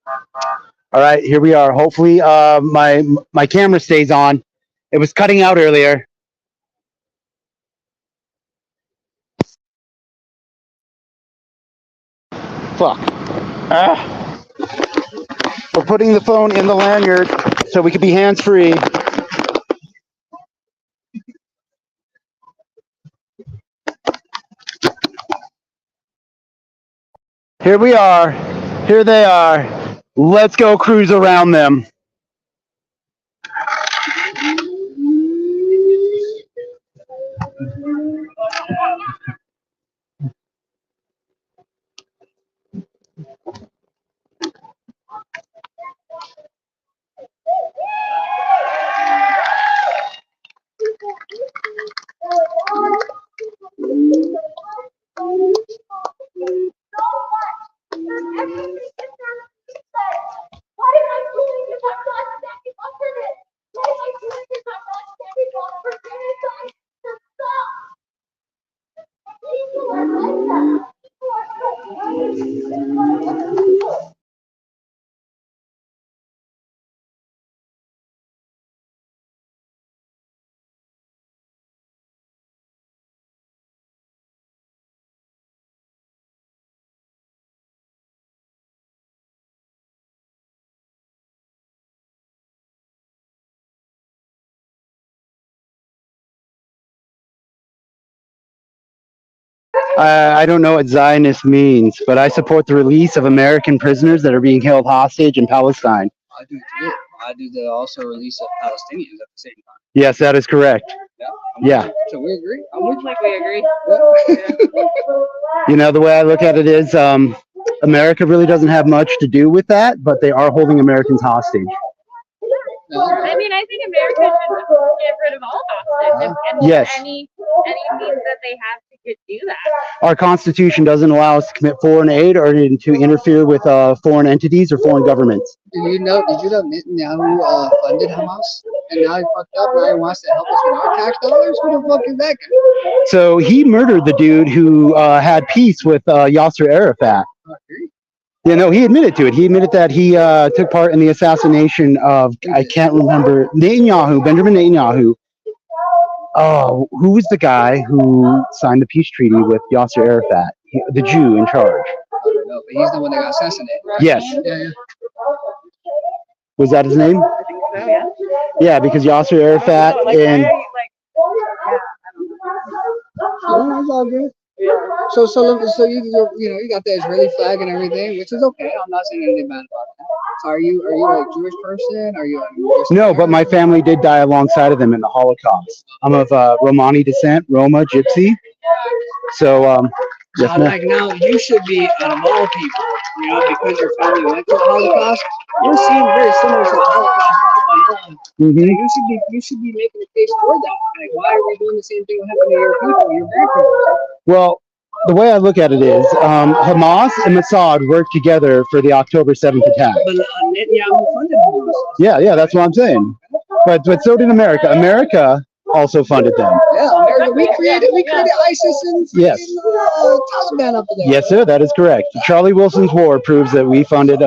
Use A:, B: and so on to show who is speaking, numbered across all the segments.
A: All right, here we are. Hopefully, my camera stays on. It was cutting out earlier. Fuck. We're putting the phone in the lanyard so we can be hands-free. Here we are. Here they are. Let's go cruise around them. I don't know what Zionist means, but I support the release of American prisoners that are being held hostage in Palestine.
B: I do too. I do the also release of Palestinians at the same time.
A: Yes, that is correct.
B: Yeah. So we agree. I'm with you.
C: We agree.
A: You know, the way I look at it is America really doesn't have much to do with that, but they are holding Americans hostage.
C: I mean, I think America should get rid of all hostages and
A: yes.
C: any means that they have to do that.
A: Our Constitution doesn't allow us to commit foreign aid or to interfere with foreign entities or foreign governments.
B: Did you know Netanyahu funded Hamas? And now he fucked up. Now he wants to help us with our tax dollars? Who the fuck is that guy?
A: So he murdered the dude who had peace with Yasser Arafat. Yeah, no, he admitted to it. He admitted that he took part in the assassination of, I can't remember, Benjamin Netanyahu. Oh, who was the guy who signed the peace treaty with Yasser Arafat, the Jew in charge?
B: No, but he's the one that got assassinated. Right?
A: Yes.
B: Yeah.
A: Was that his name?
C: I think so, yeah.
A: Yeah, because Yasser Arafat and...
B: Oh, it's all good. So you got the Israeli flag and everything, which is okay. I'm not saying anything bad about that. So are you a Jewish person? Are you?
A: No, but my family did die alongside of them in the Holocaust. I'm of Romani descent, Roma, Gypsy. So yes,
B: like now, you should be out of all people, because your family went through the Holocaust. You seem very similar to the Holocaust. You should be making a case for that. Like, why are we doing the same thing that happened to your people, your grandparents?
A: Well, the way I look at it is Hamas and Mossad worked together for the October 7th attack.
B: But Netanyahu funded Hamas.
A: Yeah, that's what I'm saying. But so did America. America also funded them.
B: Yeah, America. We created ISIS and Taliban up there.
A: Yes, sir, that is correct. Charlie Wilson's war proves that we funded.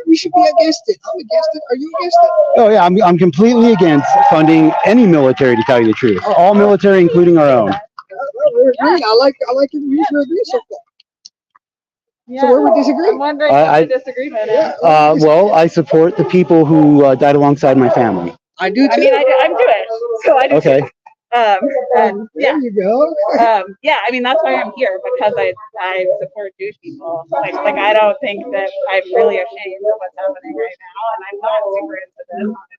B: We should be against it. I'm against it. Are you against it?
A: Oh yeah, I'm completely against funding any military, to tell you the truth. All military, including our own.
B: We're agreeing. I like your views. We're agreeing so far.
C: Yeah.
B: So where we disagree?
C: I'm wondering what the disagreement is.
A: Well, I support the people who died alongside my family.
B: I do too.
C: I mean, I'm Jewish, so I do.
A: Okay.
C: Too. And
B: there you go.
C: Yeah, I mean that's why I'm here, because I support Jewish people. Like I don't think that I'm really ashamed of what's happening right now, and I'm not super into this, honestly.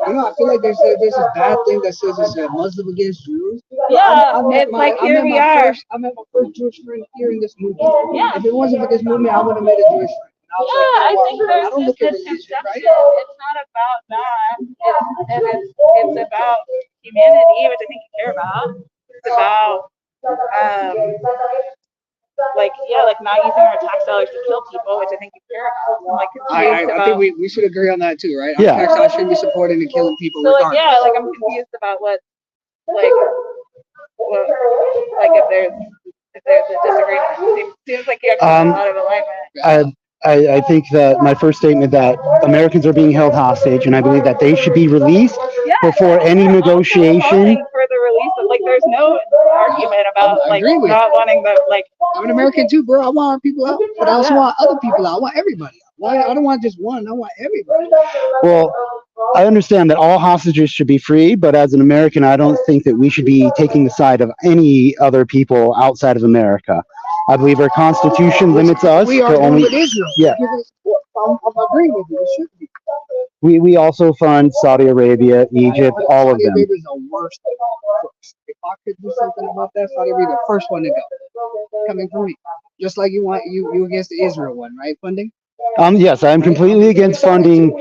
C: But
B: I feel like there's a bad thing that says it's a Muslim against Jews.
C: Yeah, it's like here we are.
B: I met my first Jewish friend here in this movement.
C: Yeah.
B: If it wasn't for this movement, I would have met a Jewish friend.
C: I think there's this misconception. Right? It's not about that. It's about humanity, which I think you care about. It's about like not using our tax dollars to kill people, which I think you care about.
B: I think we should agree on that too, right?
A: Yeah.
B: Our tax dollars shouldn't be supporting and killing people.
C: So I'm confused about if there's a disagreement. It seems like you actually have a lot of alignment.
A: I think that my first statement that Americans are being held hostage, and I believe that they should be released before any negotiation.
C: For the release of, like, there's no argument about like not wanting the like.
B: I'm an American too, bro. I want our people out, but I also want other people out. I want everybody out. I don't want just one. I want everybody.
A: Well, I understand that all hostages should be free, but as an American, I don't think that we should be taking the side of any other people outside of America. I believe our Constitution limits us
B: We are
A: to only.
B: with Israel.
A: Yeah.
B: I'm agreeing with you. It should be.
A: We also fund Saudi Arabia, Egypt, all of
B: Saudi
A: them.
B: Arabia is the worst. If I could do something about that, Saudi Arabia the first one to go. Coming from me. Just like you against the Israel one, right? Funding?
A: Yes, I'm completely against funding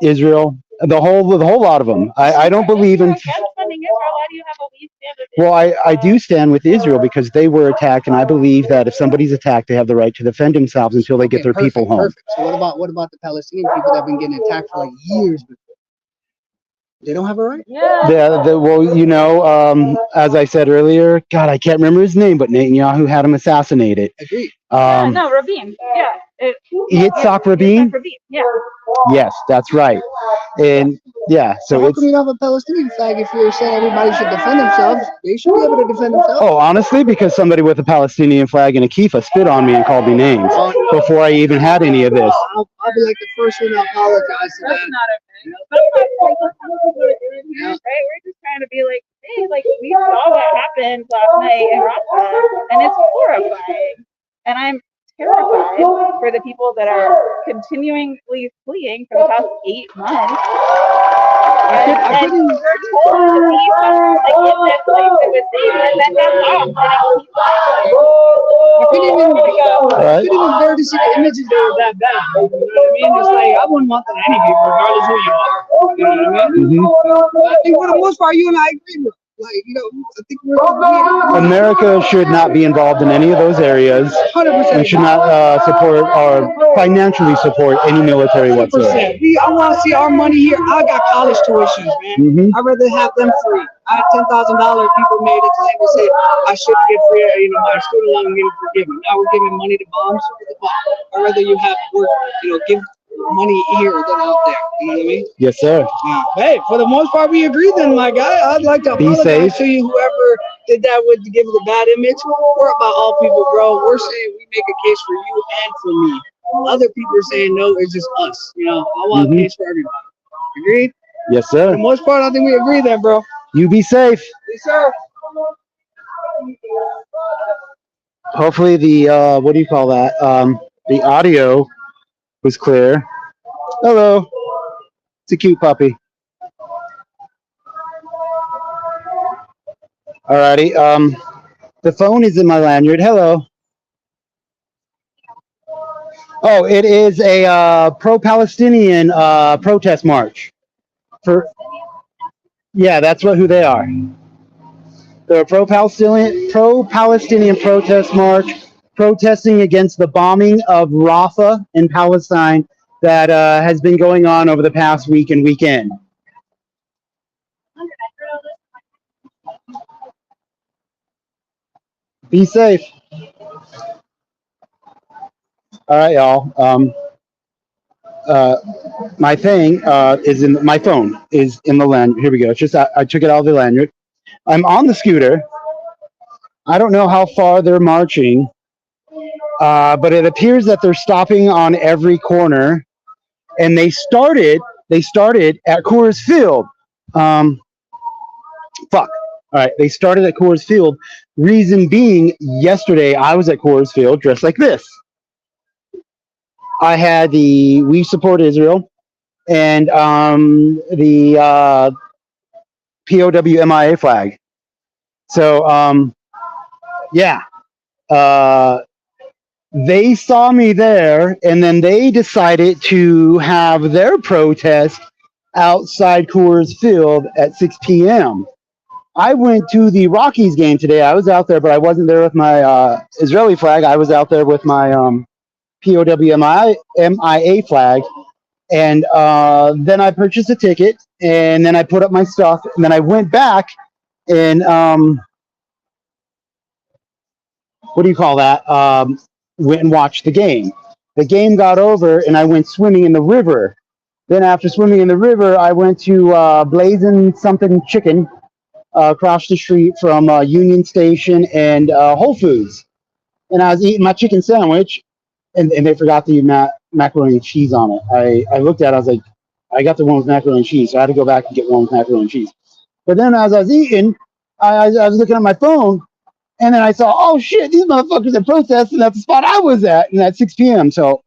A: Israel. The whole lot of them. I don't believe in.
C: Funding Israel. Why do you have a lead stand?
A: Well, I do stand with Israel because they were attacked, and I believe that if somebody's attacked, they have the right to defend themselves until they get their people home.
B: Perfect. So what about the Palestinian people that have been getting attacked for like years before? They don't have a right?
C: Yeah.
A: Well, you know, as I said earlier, God, I can't remember his name, but Netanyahu had him assassinated.
B: Agreed.
C: No, Rabin. Yeah.
A: Yitzhak Rabin?
C: Yeah.
A: Yes, that's right. And yeah, so
B: how come you have a Palestinian flag if you're saying everybody should defend themselves? They should be able to defend themselves.
A: Oh, honestly, because somebody with a Palestinian flag and a kippah spit on me and called me names before I even had any of this.
B: I'll be like the first one to apologize to that.
C: That's not okay. But like, right? We're just trying to be like, hey, like, we saw what happened last night in Raqqa, and it's horrifying. And I'm terrified for the people that are continually fleeing for the past 8 months. And we're told to be like in this place that was safe, and then that's off.
B: I couldn't even bear to see the images that were that bad. You know what I mean? It's like, I wouldn't want that to any people, regardless who you are. You know what I mean? I think for the most part, you and I agree with. Like, you know, I think
A: America should not be involved in any of those areas.
B: 100%.
A: We should not support or financially support any military whatsoever.
B: I want to see our money here. I got college tuitions, man. I'd rather have them free. I had $10,000 people made a claim to say I should get free, you know, my student loan getting forgiven. Now we're giving money to bombs. I'd rather you have work, you know, give money here than out there. You know what I mean?
A: Yes, sir.
B: Hey, for the most part, we agree then, my guy. I'd like to apologize to you, whoever did that with to give the bad image. We're about all people, bro. We're saying we make a case for you and for me. Other people are saying no, it's just us. You know, I want a case for everybody. Agreed?
A: Yes, sir.
B: For the most part, I think we agree then, bro.
A: You be safe.
B: Yes, sir.
A: Hopefully the what do you call that? The audio was clear. Hello. It's a cute puppy. Alrighty. The phone is in my lanyard. Hello. Oh, it is a pro-Palestinian protest march. Yeah, that's who they are. They're a pro-Palestinian protest march protesting against the bombing of Rafah in Palestine that has been going on over the past week and weekend. Be safe. All right, y'all. My thing is in my phone is in the lanyard. Here we go. It's just I took it out of the lanyard. I'm on the scooter. I don't know how far they're marching, but it appears that they're stopping on every corner. And they started at Coors Field. All right, they started at Coors Field. Reason being, yesterday I was at Coors Field dressed like this. I had the We Support Israel and the POWMIA flag. So, yeah. They saw me there, and then they decided to have their protest outside Coors Field at 6 p.m. I went to the Rockies game today. I was out there, but I wasn't there with my Israeli flag. I was out there with my POWMIA flag. And then I purchased a ticket, and then I put up my stuff, and then I went back and what do you call that? Went and watched the game. The game got over, and I went swimming in the river. Then after swimming in the river, I went to Blazing Something Chicken across the street from Union Station and Whole Foods. And I was eating my chicken sandwich, and they forgot the macaroni and cheese on it. I looked at it, I was like, I got the one with macaroni and cheese, so I had to go back and get one with macaroni and cheese. But then as I was eating, I was looking at my phone, and then I saw, oh shit, these motherfuckers are protesting at the spot I was at, and at 6 p.m. So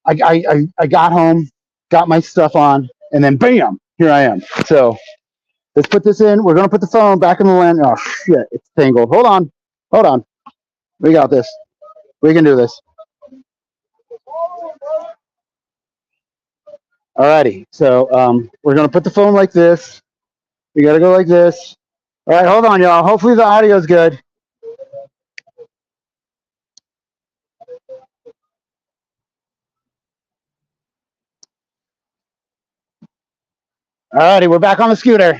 A: I got home, got my stuff on, and then bam, here I am. So let's put this in. We're going to put the phone back in the land. Oh shit, it's tangled. Hold on. We got this. We can do this. Alrighty, so we're going to put the phone like this. We got to go like this. All right, hold on, y'all. Hopefully the audio is good. Alrighty, we're back on the scooter.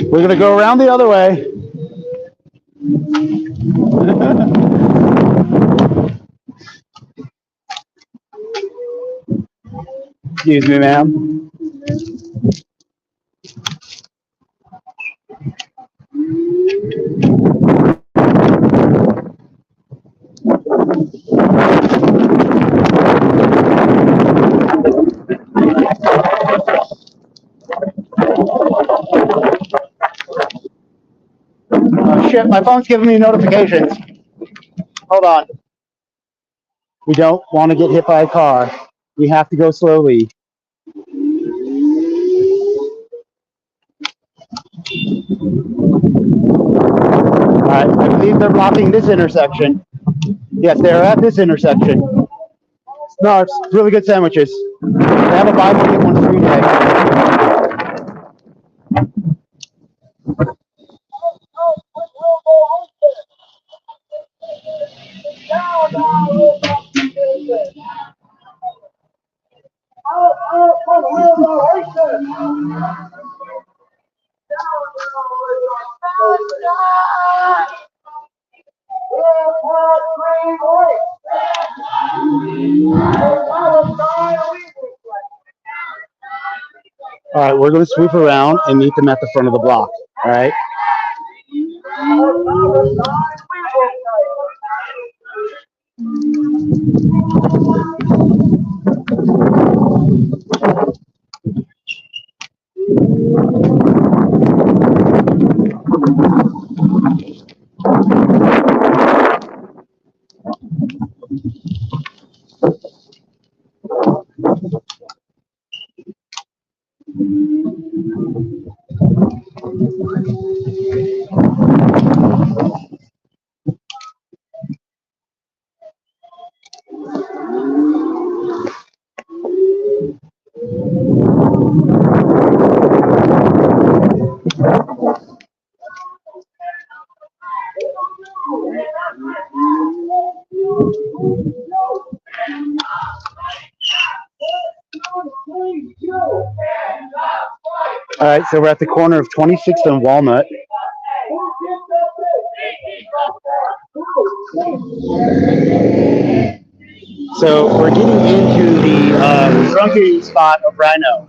A: We're going to go around the other way. Excuse me, ma'am. Oh, shit, my phone's giving me notifications. Hold on. We don't want to get hit by a car. We have to go slowly. All right, I believe they're blocking this intersection. Yes, they're at this intersection. No, it's really good sandwiches. They have a buy one get one free day. All right, we're going to swoop around and meet them at the front of the block. All right. All right, so we're at the corner of 26th and Walnut. So we're getting into the drunken spot of Rhino.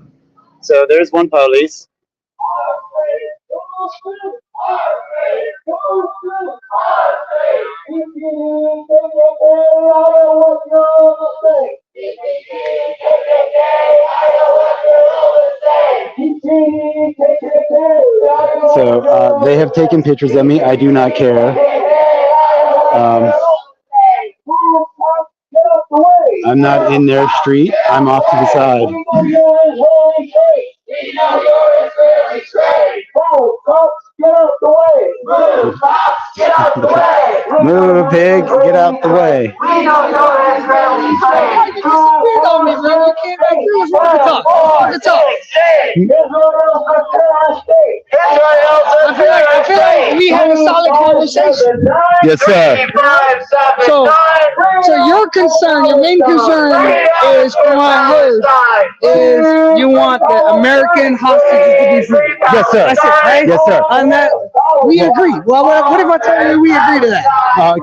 A: So there's one police. So they have taken pictures of me. I do not care. I'm not in their street. I'm off to the side. Move, pig, get out the way.
B: I feel like we had a solid conversation.
A: Yes, sir.
B: So your concern, your main concern is, from what I heard, is you want the American hostages to be free.
A: Yes, sir.
B: That's it, right?
A: Yes, sir.
B: On that, We agree. Well, what if I tell you we agree to that?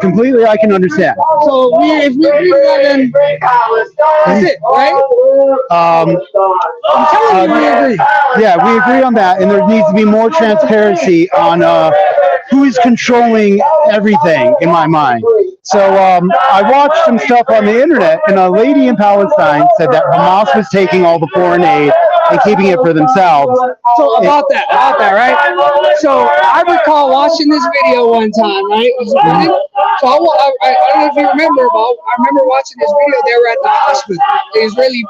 A: Completely, I can understand.
B: So if we agree to that, then that's it, right? I'm telling you, we agree.
A: Yeah, we agree on that, and there needs to be more transparency on who is controlling everything in my mind. So I watched some stuff on the internet, and a lady in Palestine said that Hamas was taking all the foreign aid and keeping it for themselves.
B: So about that, right? So I recall watching this video one time, right? So I don't know if you remember, but I remember watching this video. They were at the hospital, the Israeli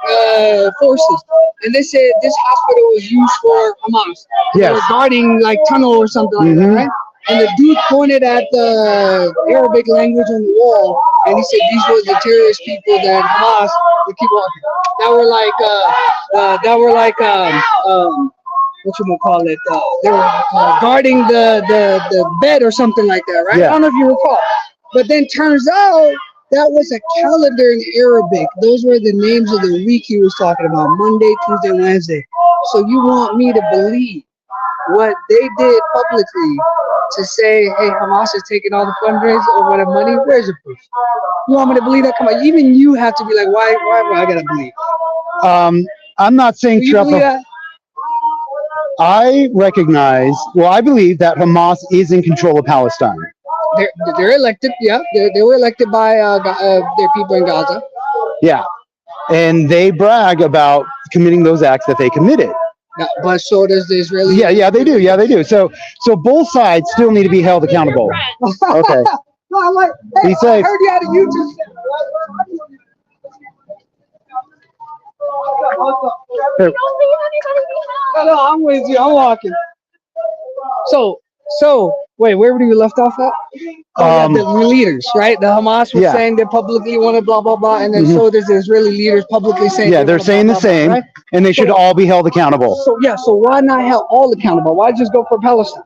B: forces, and they said this hospital was used for Hamas. They were guarding like tunnel or something like that, right? And the dude pointed at the Arabic language on the wall, and he said these were the terrorist people that Hamas would keep walking. That were like what you gonna call it? They were guarding the bed or something like that, right?
A: Yeah.
B: I don't know if you recall. But then turns out that was a calendar in Arabic. Those were the names of the week he was talking about: Monday, Tuesday, Wednesday. So you want me to believe what they did publicly to say, hey, Hamas is taking all the fundraisers or the money? Where's the proof? You want me to believe that? Come on, even you have to be like, why do I gotta believe?
A: I'm not saying
B: Believe that?
A: I recognize, well, I believe that Hamas is in control of Palestine.
B: They're elected, yeah. They were elected by their people in Gaza.
A: Yeah, and they brag about committing those acts that they committed.
B: Yeah, but so does the Israeli.
A: Yeah, they do. Yeah, they do. So both sides still need to be held accountable. Okay.
B: No, I'm like, hey,
A: Be safe.
B: I heard you had a YouTube
A: Here.
B: No, I'm with you. I'm walking. So wait, where were we left off at? The leaders, right? The Hamas was saying they publicly want to blah blah blah, and then so does the Israeli leaders publicly saying
A: they're saying the same, right? And they should all be held accountable.
B: So why not held all accountable? Why just go for Palestine?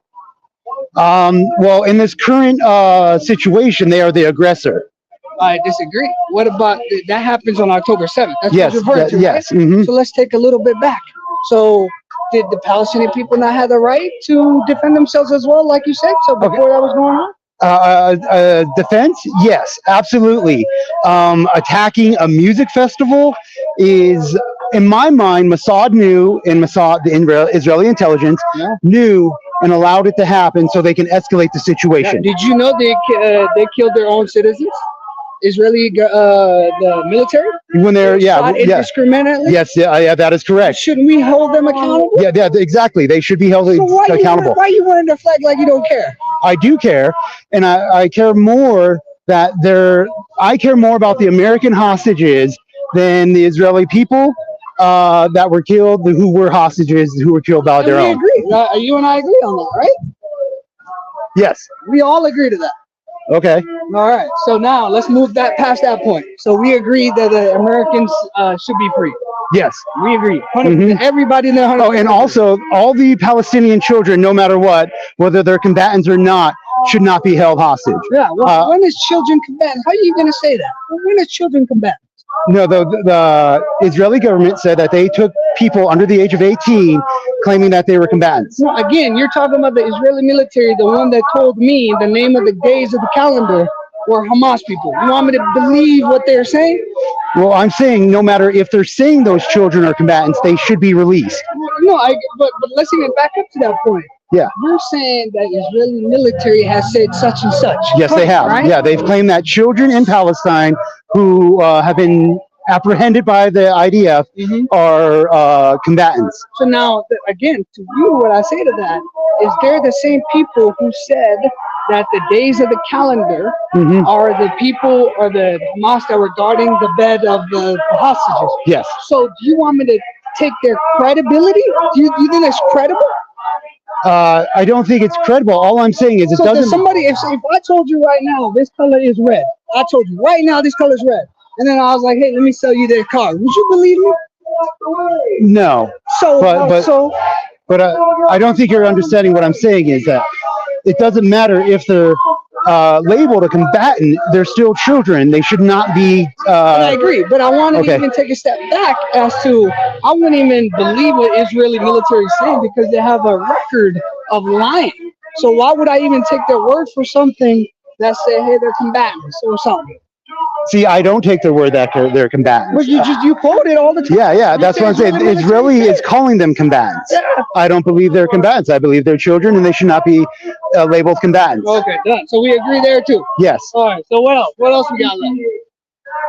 A: Well, in this current situation, they are the aggressor.
B: I disagree. What about that happens on October 7th? That's
A: yes,
B: what you're referring to,
A: yes.
B: Right? So let's take a little bit back. So did the Palestinian people not have the right to defend themselves as well, like you said? So before that was going on?
A: Defense? Yes, absolutely. Attacking a music festival is, in my mind, Mossad knew, and Mossad, the Israeli intelligence, knew and allowed it to happen so they can escalate the situation.
B: Did you know they killed their own citizens? Israeli, the military?
A: When they're,
B: indiscriminately?
A: Yes, that is correct.
B: Shouldn't we hold them accountable?
A: Yeah, exactly. They should be held accountable.
B: Why are you wearing the flag like you don't care?
A: I do care, and I care more that I care more about the American hostages than the Israeli people that were killed, who were hostages, who were killed by their own.
B: Agree. You and I agree on that, right?
A: Yes.
B: We all agree to that.
A: Okay.
B: All right. So now let's move that past that point. So we agree that the Americans should be free.
A: Yes.
B: We agree. Everybody in there.
A: Oh, and also all the Palestinian children, no matter what, whether they're combatants or not, should not be held hostage.
B: Yeah. Well, when is children combatants? How are you going to say that? When is children combatants?
A: No, the Israeli government said that they took people under the age of 18 claiming that they were combatants.
B: No, again, you're talking about the Israeli military, the one that told me the name of the days of the calendar were Hamas people. You want me to believe what they're saying?
A: Well, I'm saying no matter if they're saying those children are combatants, they should be released.
B: No, but let's even back up to that point.
A: Yeah.
B: You're saying that Israeli military has said such and such.
A: Yes, they have. Right? Yeah, they've claimed that children in Palestine who have been apprehended by the IDF are combatants.
B: So now, again, to you, what I say to that is they're the same people who said that the days of the calendar are the people or the Hamas that were guarding the bed of the hostages.
A: Yes.
B: So do you want me to take their credibility? Do you think that's credible?
A: I don't think it's credible. All I'm saying is it doesn't.
B: If I told you right now this color is red, I told you right now this color is red, and then I was like, hey, let me sell you their car. Would you believe me?
A: No. But I don't think you're understanding what I'm saying is that it doesn't matter if they're labeled a combatant, they're still children. They should not be.
B: I agree, but I want to even take a step back as to I wouldn't even believe what Israeli military is saying because they have a record of lying. So why would I even take their word for something that said, hey, they're combatants or something?
A: See, I don't take their word that they're combatants.
B: But you quote it all the time.
A: Yeah, that's what I'm saying. Israeli is calling them combatants.
B: Yeah.
A: I don't believe they're combatants. I believe they're children, and they should not be labeled combatants.
B: Okay, done. So we agree there too.
A: Yes.
B: All right. So what else? What else we got left?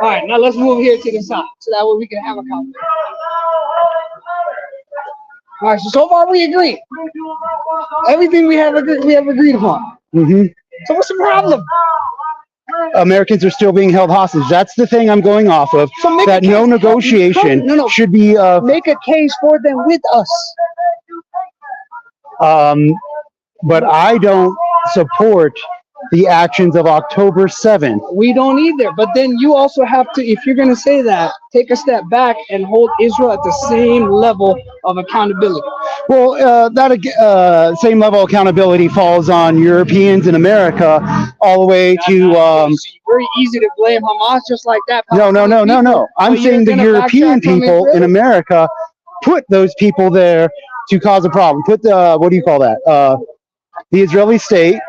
B: All right. Now let's move here to the side, so that way we can have a conversation. All right. So far we agree. Everything we have agreed upon.
A: Mm-hmm.
B: So what's the problem?
A: Americans are still being held hostage. That's the thing I'm going off of.
B: So
A: that no negotiation should be.
B: Make a case for them with us.
A: But I don't support the actions of October 7th.
B: We don't either. But then you also have to, if you're going to say that, take a step back and hold Israel at the same level of accountability.
A: Well, that same level of accountability falls on Europeans in America, all the way to.
B: Very easy to blame Hamas just like that.
A: No. I'm saying the European people in America put those people there to cause a problem. Put the what do you call that? The Israeli state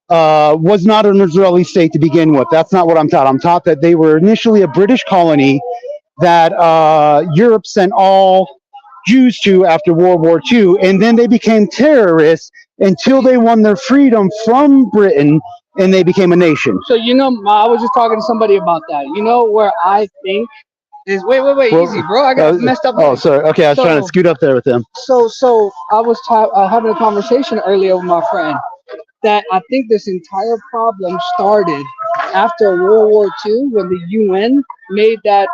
A: was not an Israeli state to begin with. That's not what I'm taught. I'm taught that they were initially a British colony that Europe sent all Jews to after World War II, and then they became terrorists until they won their freedom from Britain and they became a nation.
B: So, I was just talking to somebody about that. You know where I think is, wait, easy, bro. I got messed up.
A: Oh, sorry. Okay, I was trying to scoot up there with them.
B: So I was having a conversation earlier with my friend that I think this entire problem started after World War II when the UN made that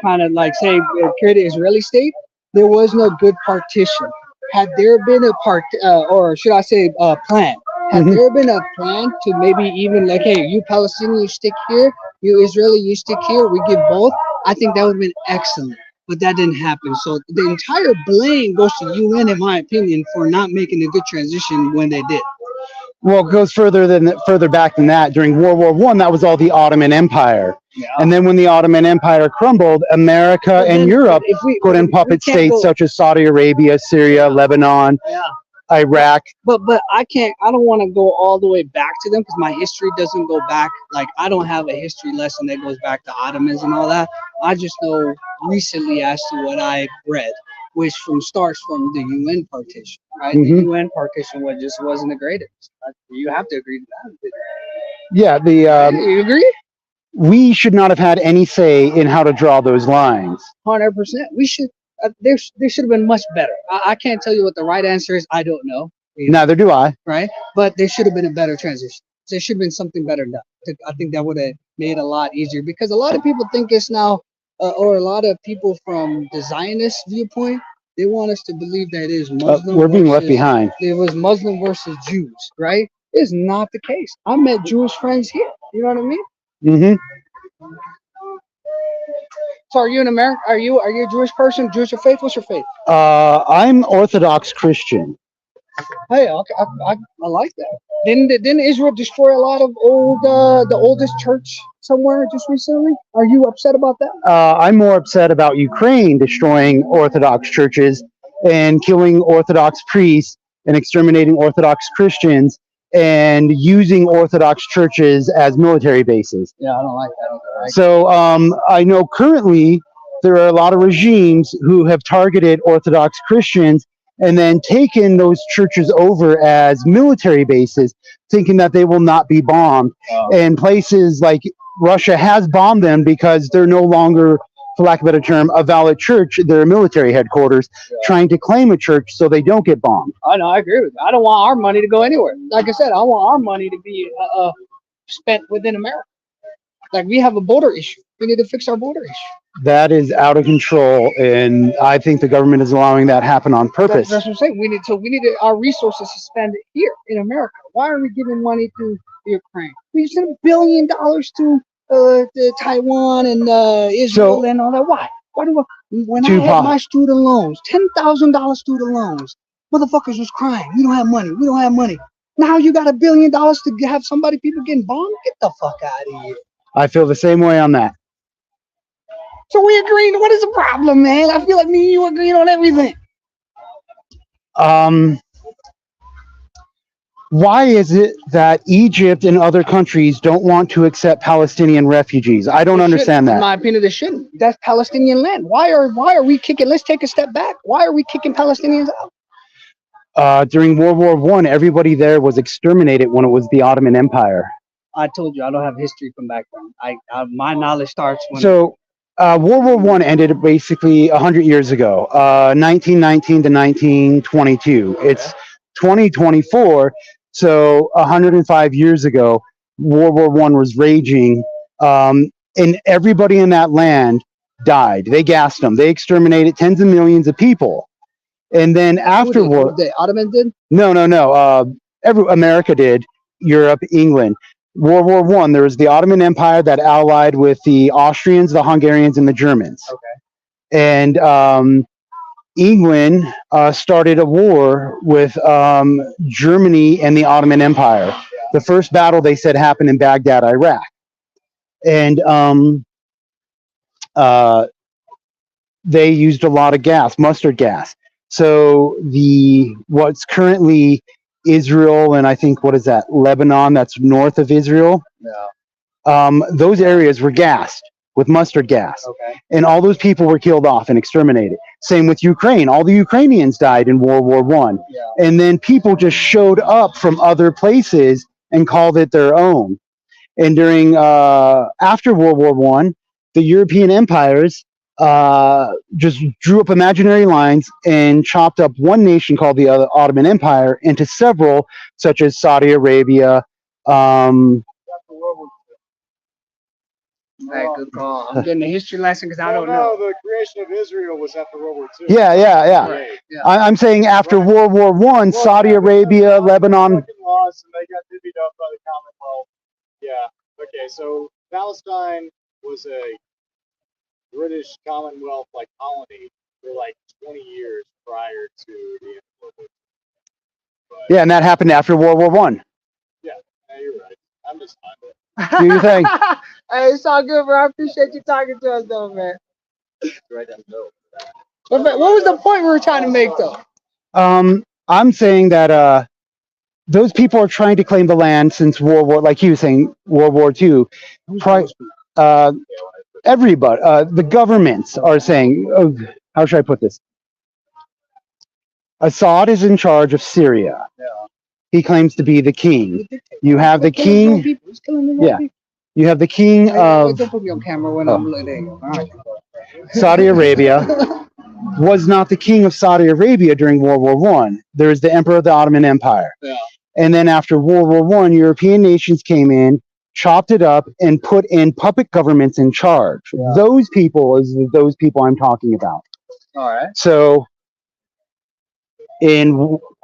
B: kind of like say create an Israeli state. There was no good partition. Had there been a or should I say plan? Had there been a plan to maybe even like, hey, you Palestinian, you stick here, you Israeli, you stick here, we give both, I think that would have been excellent. But that didn't happen. So the entire blame goes to UN, in my opinion, for not making a good transition when they did.
A: Well, it goes further back than that. During World War I, that was all the Ottoman Empire. Yeah. And then when the Ottoman Empire crumbled, America and Europe put in puppet states such as Saudi Arabia, Syria, Lebanon, Iraq.
B: But I don't want to go all the way back to them because my history doesn't go back. Like, I don't have a history lesson that goes back to Ottomans and all that. I just know recently as to what I read, which starts from the UN partition, right? The UN partition wasn't the greatest. You have to agree to that.
A: Yeah,
B: you agree?
A: We should not have had any say in how to draw those lines.
B: 100%. We should. There should have been much better. I can't tell you what the right answer is. I don't know.
A: Neither do I.
B: Right? But there should have been a better transition. There should have been something better done. I think that would have made it a lot easier because a lot of people think it's now, or a lot of people from the Zionist viewpoint, they want us to believe that it is Muslim.
A: We're being left behind.
B: It was Muslim versus Jews, right? It's not the case. I met Jewish friends here. You know what I mean? Mm-hmm. So are you in America? Are you a Jewish person? Jewish of faith? What's your faith?
A: I'm Orthodox Christian.
B: Hey, I like that. Didn't Israel destroy a lot of the oldest church somewhere just recently? Are you upset about that?
A: I'm more upset about Ukraine destroying Orthodox churches and killing Orthodox priests and exterminating Orthodox Christians and using Orthodox churches as military bases.
B: Yeah, I don't like that either. Right?
A: So I know currently there are a lot of regimes who have targeted Orthodox Christians and then taken those churches over as military bases, thinking that they will not be bombed. Oh. And places like Russia has bombed them because they're no longer, for lack of a better term, a valid church. They're a military headquarters trying to claim a church so they don't get bombed.
B: I know, I agree with you. I don't want our money to go anywhere. Like I said, I want our money to be spent within America. Like, we have a border issue. We need to fix our border issue.
A: That is out of control, and I think the government is allowing that happen on purpose.
B: That's what I'm saying. We need our resources to spend here in America. Why are we giving money to Ukraine? We sent $1 billion to Taiwan and Israel and all that. Why? Why do when I had my student loans, $10,000 student loans, motherfuckers was crying. We don't have money. We don't have money. Now you got $1 billion to have people getting bombed? Get the fuck out of here.
A: I feel the same way on that.
B: So we agreed. What is the problem, man? I feel like me and you agreed on everything.
A: Why is it that Egypt and other countries don't want to accept Palestinian refugees? I don't
B: They
A: understand
B: shouldn't. In
A: that.
B: my opinion, they shouldn't. That's Palestinian land. Why are we kicking? Let's take a step back. Why are we kicking Palestinians out?
A: During World War One, everybody there was exterminated when it was the Ottoman Empire.
B: I told you I don't have history from back then. My knowledge starts when.
A: So World War One ended basically 100 years ago, 1919 to 1922. It's 2024, so 105 years ago, World War One was raging, and everybody in that land died. They gassed them. They exterminated tens of millions of people. And then afterward,
B: the Ottomans did?
A: No. America did, Europe, England. World War One, there was the Ottoman Empire that allied with the Austrians, the Hungarians, and the Germans.
B: Okay.
A: And England started a war with Germany and the Ottoman Empire. Yeah. The first battle, they said, happened in Baghdad, Iraq. And they used a lot of gas, mustard gas. So what's currently Israel, and I think, what is that, Lebanon, that's north of Israel? Yeah. Those areas were gassed with mustard gas. Okay. And all those people were killed off and exterminated. Same with Ukraine. All the Ukrainians died in World War One. Yeah. And then people just showed up from other places and called it their own. And during after World War One, the European empires just drew up imaginary lines and chopped up one nation called the Ottoman Empire into several, such as Saudi Arabia.
B: Hey, good call. I'm getting a history lesson because I don't know.
D: The creation of Israel was after World War II.
A: Yeah.
D: Right.
A: Yeah. I'm saying after World War One, Saudi Arabia, Lebanon.
D: Lost and they got divvied up by the Commonwealth. Yeah. Okay. So Palestine was a British Commonwealth colony for 20 years prior to the end of World War II.
A: Yeah, and that happened after World War One.
D: Yeah, you're right. I'm just fine.
A: Do you think?
B: Hey, it's all good, bro. I appreciate you talking to us, though, man.
D: Right down the middle.
B: What was the point we were trying to make, though?
A: I'm saying that those people are trying to claim the land since World War, like he was saying, World War II. Everybody, the governments are saying, how should I put this? Assad is in charge of Syria. Yeah. He claims to be the king. You have the king. Yeah. You have the king of.
B: Don't put me on camera when I'm looking.
A: Saudi Arabia was not the king of Saudi Arabia during World War One. There is the emperor of the Ottoman Empire. Yeah. And then after World War One, European nations came in, chopped it up, and put in puppet governments in charge. Yeah. Those people I'm talking about.
B: All right.
A: So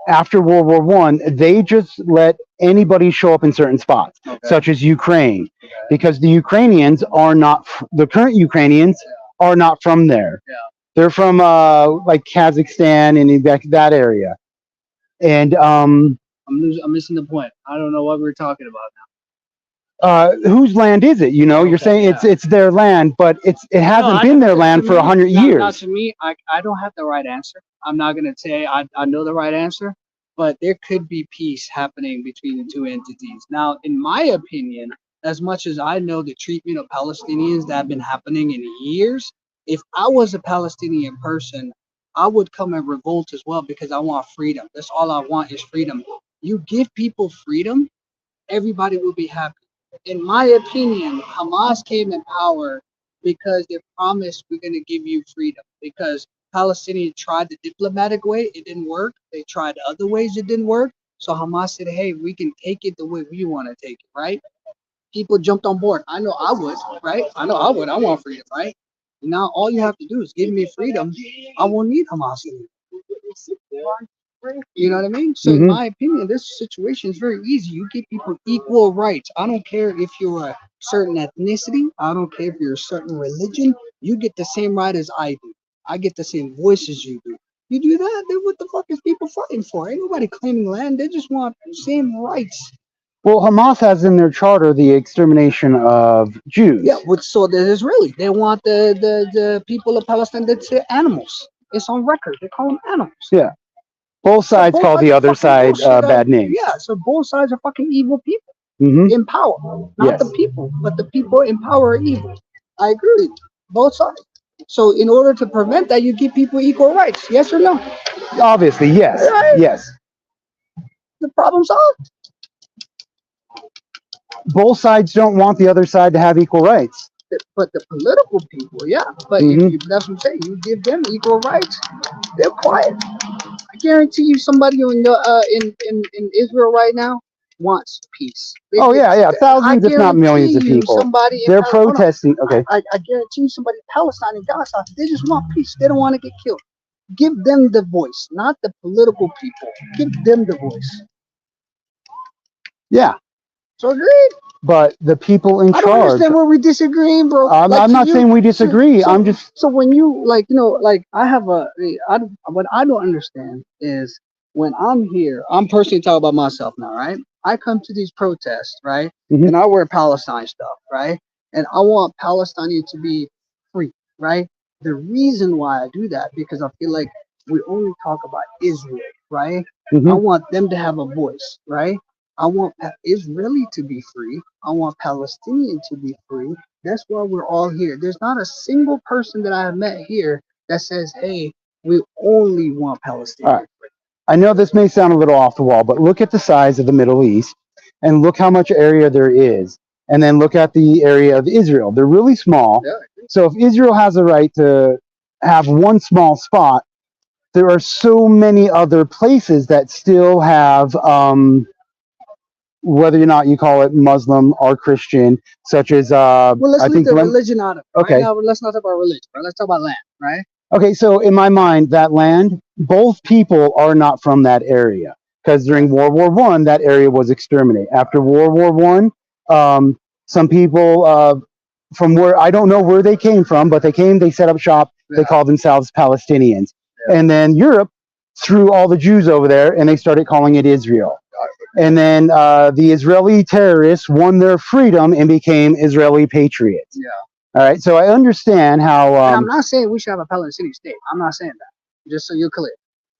A: after World War One, they just let anybody show up in certain spots, such as Ukraine, because the Ukrainians are not, the current Ukrainians are not from there. Yeah. They're from Kazakhstan and that area. And
B: I'm missing the point. I don't know what we're talking about now.
A: Whose land is it? You're saying it's their land, but it hasn't been their land for 100 years.
B: Not to me, I don't have the right answer. I'm not going to say I know the right answer, but there could be peace happening between the two entities. Now, in my opinion, as much as I know the treatment of Palestinians that have been happening in years, if I was a Palestinian person, I would come and revolt as well because I want freedom. That's all I want is freedom. You give people freedom, everybody will be happy. In my opinion, Hamas came in power because they promised we're going to give you freedom. Because Palestinians tried the diplomatic way, it didn't work. They tried other ways, it didn't work. So Hamas said, hey, we can take it the way we want to take it, right? People jumped on board. I know I would, right? I know I would. I want freedom, right? Now all you have to do is give me freedom. I won't need Hamas anymore. You know what I mean? So in my opinion, this situation is very easy. You give people equal rights. I don't care if you're a certain ethnicity. I don't care if you're a certain religion. You get the same right as I do. I get the same voice as you do. You do that, then what the fuck is people fighting for? Ain't nobody claiming land. They just want the same rights.
A: Well, Hamas has in their charter the extermination of Jews.
B: Yeah, so the Israeli. They want the people of Palestine that's animals. It's on record. They call them animals.
A: Yeah. Both sides
B: both
A: call the
B: sides are
A: other
B: fucking
A: side
B: bullshit,
A: bad names.
B: Yeah, so both sides are fucking evil people
A: Hmm.
B: in power. Not the people, but the people in power are evil. I agree with you. Both sides. So in order to prevent that, you give people equal rights. Yes or no?
A: Obviously, yes.
B: Right.
A: Yes.
B: The problem solved.
A: Both sides don't want the other side to have equal rights.
B: But the political people, yeah. But that's what I'm saying. You give them equal rights, they're quiet. I guarantee you, somebody in Israel right now wants peace.
A: Oh yeah, thousands, if not millions, of
B: you
A: people.
B: somebody in
A: They're
B: Hold on.
A: protesting. Okay.
B: I guarantee you, somebody in Palestine and Gaza, they just want peace. They don't want to get killed. Give them the voice, not the political people. Give them the voice.
A: Yeah.
B: So agreed.
A: But the people in
B: I don't
A: charge.
B: understand where we disagreeing, bro.
A: I'm not saying we disagree.
B: So,
A: I'm just.
B: So when you I have what I don't understand is when I'm here. I'm personally talking about myself now, right? I come to these protests, right?
A: Mhm.
B: And I wear Palestine stuff, right? And I want Palestinians to be free, right? The reason why I do that because I feel like we only talk about Israel, right?
A: Mhm.
B: I want them to have a voice, right? I want Israeli to be free. I want Palestinian to be free. That's why we're all here. There's not a single person that I have met here that says, hey, we only want Palestinian.
A: All right. I know this may sound a little off the wall, but look at the size of the Middle East and look how much area there is. And then look at the area of Israel. They're really small.
B: Yeah.
A: So if Israel has a right to have one small spot, there are so many other places that still have whether or not you call it Muslim or Christian, such as
B: Well, let's
A: I
B: leave
A: think
B: the religion out of it.
A: Okay.
B: Right now, let's not talk about religion. Right? Let's talk about land, right?
A: Okay, so in my mind, that land, both people are not from that area because during World War I, that area was exterminated. After World War I, some people from where I don't know where they came from, but they came, they set up shop, they called themselves Palestinians, and then Europe threw all the Jews over there, and they started calling it Israel. And then the Israeli terrorists won their freedom and became Israeli patriots.
B: Yeah.
A: All right. So I understand how.
B: And I'm not saying we should have a Palestinian state. I'm not saying that. Just so you're clear.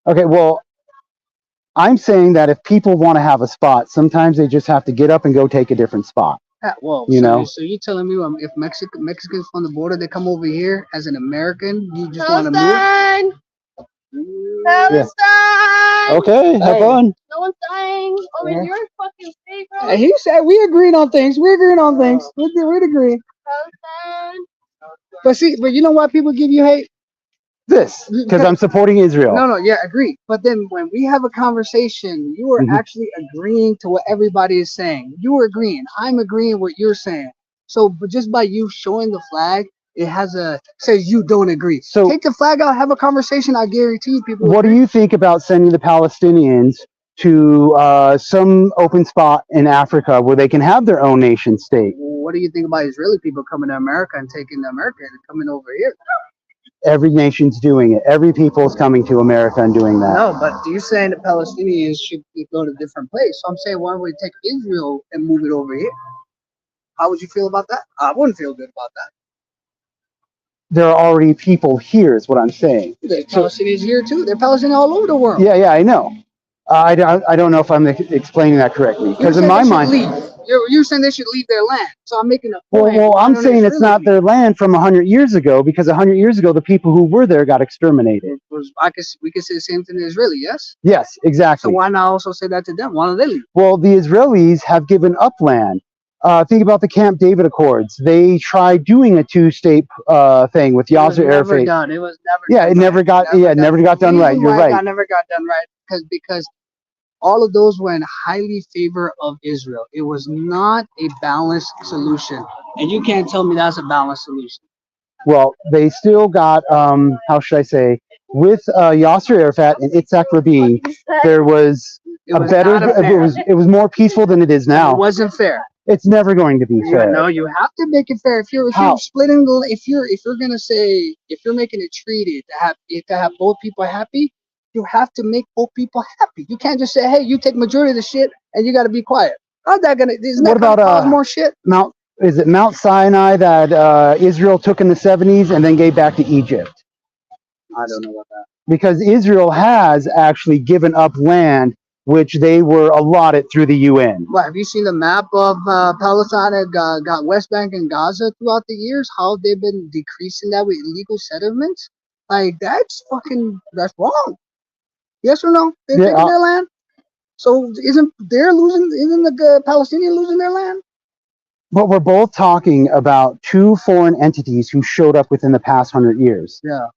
A: Okay. Well, I'm saying that if people want to have a spot, sometimes they just have to get up and go take a different spot.
B: Well,
A: you know.
B: So you're telling me if Mexicans from the border, they come over here as an American, you just want to move?
E: Palestine!
A: Yeah. Okay, have fun.
E: No one's dying over your fucking state, bro.
B: He said we agreed on things. We agreed on things. We'd agree.
E: Palestine.
B: But you know why people give you hate?
A: This, because I'm supporting Israel.
B: No, yeah, agree. But then when we have a conversation, you are actually agreeing to what everybody is saying. You are agreeing. I'm agreeing what you're saying. So but just by you showing the flag, it says you don't agree. So take the flag out, have a conversation. I guarantee you people.
A: What do you think about sending the Palestinians to some open spot in Africa where they can have their own nation state?
B: What do you think about Israeli people coming to America and taking America and coming over here?
A: Every nation's doing it. Every people is coming to America and doing that.
B: No, but you're saying the Palestinians should go to a different place. So I'm saying, why don't we take Israel and move it over here? How would you feel about that? I wouldn't feel good about that.
A: There are already people here, is what I'm saying.
B: There's Palestinians here too. They're Palestinians all over the world.
A: Yeah, I know. I don't know if I'm explaining that correctly. Because in my mind,
B: you're saying they should leave their land. So I'm making a point.
A: Well, I'm saying it's not their land from 100 years ago, because 100 years ago, the people who were there got exterminated.
B: We can say the same thing to Israeli, yes?
A: Yes, exactly.
B: So why not also say that to them? Why don't they leave?
A: Well, the Israelis have given up land. Think about the Camp David Accords. They tried doing a two-state thing with Yasser Arafat.
B: It was never.
A: Yeah, it never got done right. You're right.
B: It never got done right because all of those were in highly favor of Israel. It was not a balanced solution, and you can't tell me that's a balanced solution.
A: Well, they still got how should I say, with Yasser Arafat and Itzhak Rabin, there was it was more peaceful than it is now.
B: It wasn't fair.
A: It's never going to be fair.
B: No, you have to make it fair. If you're splitting if you're gonna say, if you're making a treaty to have both people happy, you have to make both people happy. You can't just say, hey, you take majority of the shit and you got to be quiet. How's that gonna? Isn't that gonna cause more shit?
A: Is it Mount Sinai that Israel took in the 70s and then gave back to Egypt?
B: I don't know about that.
A: because Israel has actually given up land which they were allotted through the UN.
B: What, have you seen the map of Palestine and got West Bank and Gaza throughout the years? How they've been decreasing that with illegal settlements? Like that's wrong. Yes or no? They're taking their land. So isn't the Palestinian losing their land?
A: But we're both talking about two foreign entities who showed up within the past 100 years.
B: Yeah.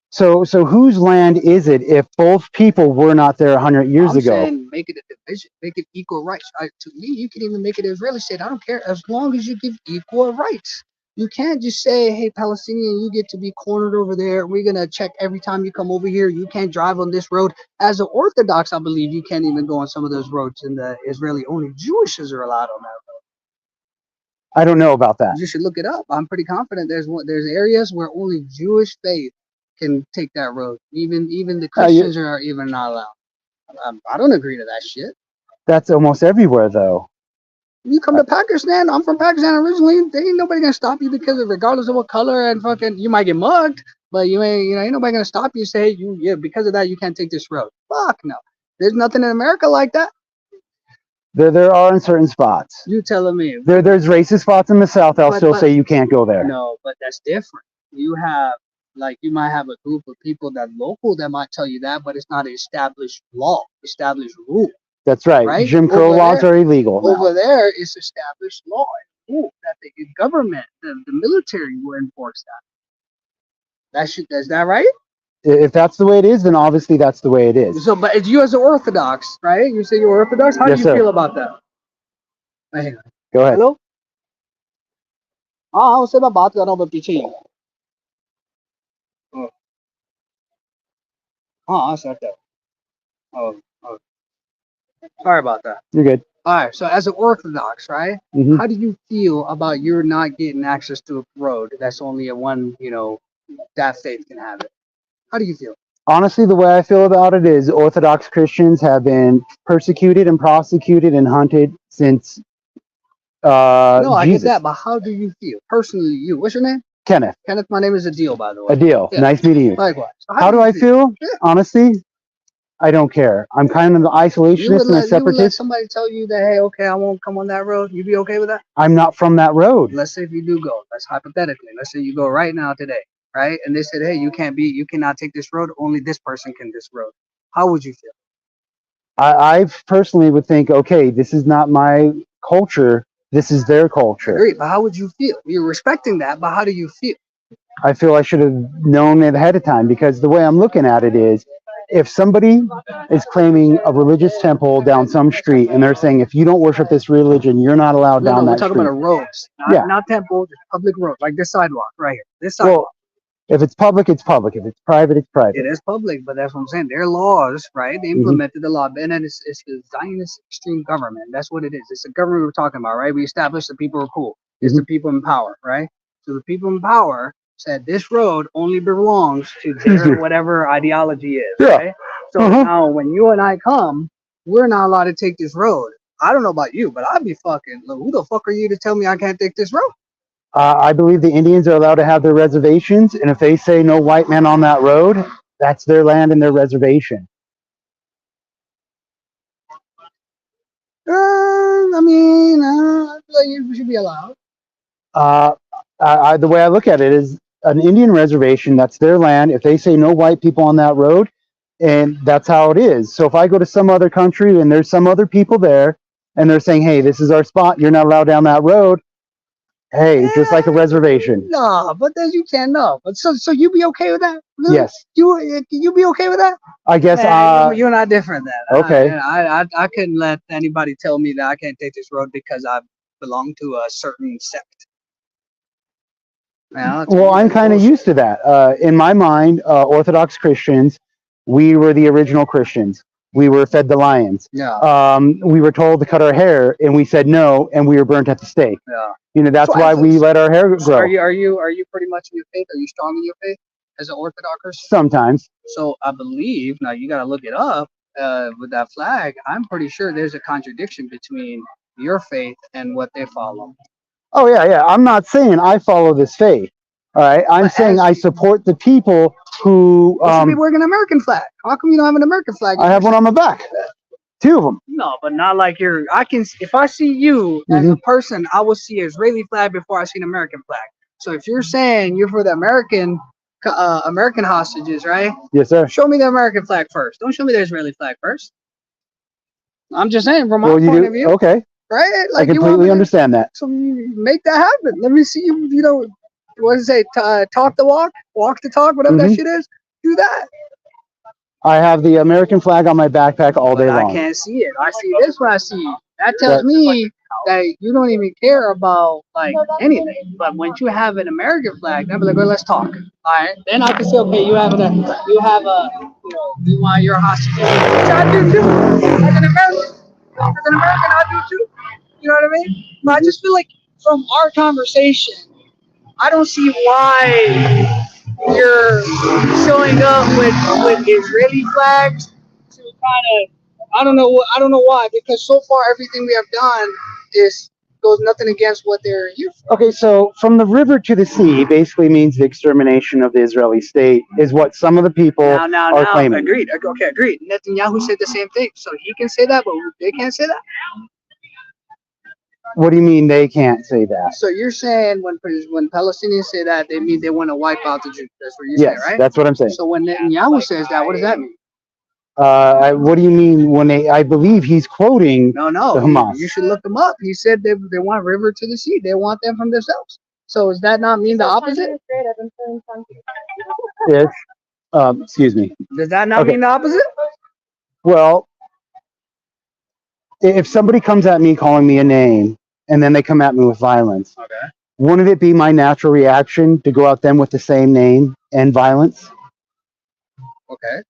A: So whose land is it if both people were not there 100 years
B: I'm
A: ago?
B: saying make it a division, make it equal rights. To me, you can even make it Israeli state. I don't care as long as you give equal rights. You can't just say, hey, Palestinian, you get to be cornered over there. We're going to check every time you come over here. You can't drive on this road. As an Orthodox, I believe you can't even go on some of those roads in the Israeli. Only Jewishes are allowed on that road.
A: I don't know about that.
B: You should look it up. I'm pretty confident there's areas where only Jewish faith can take that road. Even the Christians are even not allowed. I don't agree to that shit.
A: That's almost everywhere, though.
B: You come to Pakistan. I'm from Pakistan originally. There ain't nobody gonna stop you because regardless of what color and fucking, you might get mugged, but ain't nobody gonna stop you. Say because of that you can't take this road. Fuck no. There's nothing in America like that.
A: There are in certain spots.
B: You telling me?
A: There's racist spots in the South. I'll still say you can't go there.
B: No, but that's different. You might have a group of people that might tell you that, but it's not an established law, established rule.
A: That's right. Jim Crow laws are illegal now.
B: Over there, it's established law and rule that the government, the military will enforce that. Is that right?
A: If that's the way it is, then obviously that's the way it is.
B: So, but it's you as an Orthodox, right? You say you're Orthodox. How do you feel about that?
A: Go ahead.
B: Hello? हाँ उससे मैं बात कर रहा हूँ मैं पीछे ही हूँ हाँ sir oh sorry about that.
A: You're good.
B: All right, so as an Orthodox, right?
A: Mm-hmm.
B: How do you feel about you not getting access to a road that's only a one, that faith can have it? How do you feel?
A: Honestly, the way I feel about it is Orthodox Christians have been persecuted and prosecuted and hunted since
B: No, I
A: Jesus.
B: get that, but how do you feel? Personally, you. What's your name?
A: Kenneth.
B: Kenneth, my name is Adil, by the way.
A: Adil. Yeah. Nice meeting you.
B: Likewise. So
A: how do I feel? Yeah. Honestly, I don't care. I'm kind of an isolationist and a separatist. You would let
B: somebody tell you that, hey, okay, I won't come on that road. You be okay with that?
A: I'm not from that road.
B: Let's say if you do go, let's hypothetically, let's say you go right now today, right? And they said, hey, you cannot take this road. Only this person can this road. How would you feel?
A: I personally would think, okay, this is not my culture. This is their culture.
B: Agreed, but how would you feel? You're respecting that, but how do you feel?
A: I feel I should have known it ahead of time, because the way I'm looking at it is, if somebody is claiming a religious temple down some street and they're saying, if you don't worship this religion, you're not allowed down that street.
B: We're talking about roads, not temples, public roads, like this sidewalk right here. This sidewalk.
A: Well, if it's public, it's public. If it's private, it's private.
B: It is public, but that's what I'm saying. Their laws, right? They implemented the law, and then it's the Zionist extreme government. That's what it is. It's the government we're talking about, right? We established the people are cool. It's the people in power, right? So the people in power said this road only belongs to their whatever ideology is, right? So now when you and I come, we're not allowed to take this road. I don't know about you, but I'd be fucking, who the fuck are you to tell me I can't take this road?
A: I believe the Indians are allowed to have their reservations, and if they say no white man on that road, that's their land and their reservation.
B: I mean, I feel like you should be allowed.
A: The way I look at it is, an Indian reservation, that's their land. If they say no white people on that road, and that's how it is. So if I go to some other country and there's some other people there, and they're saying, hey, this is our spot, you're not allowed down that road, hey, just like a reservation.
B: No, but then you can't know. But so you be okay with that? Really?
A: Yes.
B: You be okay with that?
A: I guess
B: you're not different then.
A: Okay.
B: I couldn't let anybody tell me that I can't take this road because I belong to a certain sect.
A: Well, I'm kind of used to that. In my mind, Orthodox Christians, we were the original Christians. We were fed the lions.
B: Yeah.
A: We were told to cut our hair, and we said no, and we were burnt at the stake.
B: Yeah.
A: That's why we let our hair grow.
B: So are you pretty much in your faith? Are you strong in your faith as an Orthodox Christian?
A: Sometimes.
B: So I believe, now you got to look it up with that flag. I'm pretty sure there's a contradiction between your faith and what they follow.
A: Oh, yeah. I'm not saying I follow this faith. All right, I'm
B: But
A: saying
B: as-
A: I support the people who.
B: You should be wearing an American flag. How come you don't have an American flag?
A: I have one on my back. 2 of them.
B: No, but not like you're. I can. If I see you as a person, I will see an Israeli flag before I see an American flag. So if you're saying you're for the American hostages, right?
A: Yes, sir.
B: Show me the American flag first. Don't show me the Israeli flag first. I'm just saying from my
A: Well, you
B: point
A: do.
B: of view,
A: Okay,
B: right?
A: I completely understand that.
B: So make that happen. Let me see you. You know, what does it say? Talk the walk, walk the talk, whatever that shit is. Do that.
A: I have the American flag on my backpack all day long.
B: I can't see it. I see this when I see it. That tells me that you don't even care about like anything. But when you have an American flag, then be like, well, let's talk. All right. Then I can say, okay, you have you want your hostage, which I do too. As an American, I do too. You know what I mean? But I just feel like from our conversation, I don't see why you're showing up with Israeli flags to kind of I don't know why, because so far everything we have done goes nothing against what they're here for.
A: Okay, so from the river to the sea basically means the extermination of the Israeli state is what some of the people are claiming.
B: Agreed. Okay, agreed. Netanyahu said the same thing, so he can say that, but they can't say that.
A: What do you mean they can't say that?
B: So you're saying when Palestinians say that, they mean they want to wipe out the Jews. That's what you're saying, right?
A: That's what I'm saying.
B: So when Netanyahu says that, what does that mean?
A: What do you mean when I believe he's quoting
B: No,
A: the Hamas?
B: you should look them up. He said they want river to the sea. They want them from themselves. So does that not mean the opposite?
A: Yes. Excuse me.
B: Does that not mean the opposite?
A: Well, if somebody comes at me calling me a name and then they come at me with violence, wouldn't it be my natural reaction to go at them with the same name and violence?
B: Okay.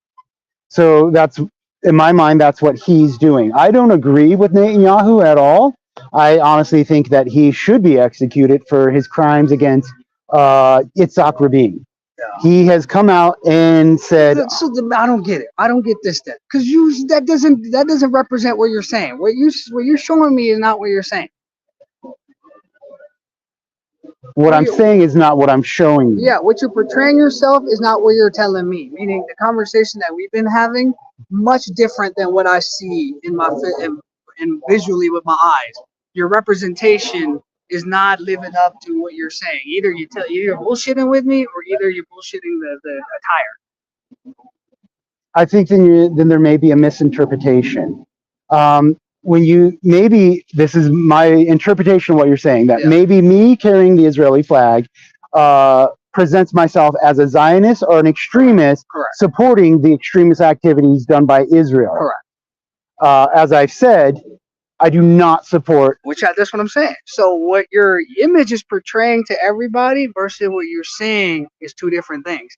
A: So that's, in my mind, that's what he's doing. I don't agree with Netanyahu at all. I honestly think that he should be executed for his crimes against Yitzhak Rabin.
B: Yeah.
A: He has come out and said,
B: So I don't get it. I don't get this then, because that doesn't represent what you're saying. What you're showing me is not what you're saying.
A: what I'm saying is not what I'm showing you.
B: Yeah, what you're portraying yourself is not what you're telling me. Meaning the conversation that we've been having, much different than what I see in visually with my eyes. Your representation is not living up to what you're saying. Either you're bullshitting with me, or either you're bullshitting the attire.
A: I think then there may be a misinterpretation. Maybe this is my interpretation of what you're saying, that maybe me carrying the Israeli flag presents myself as a Zionist or an extremist supporting the extremist activities done by Israel.
B: Correct.
A: As I've said, I do not support.
B: That's what I'm saying. So what your image is portraying to everybody versus what you're saying is two different things.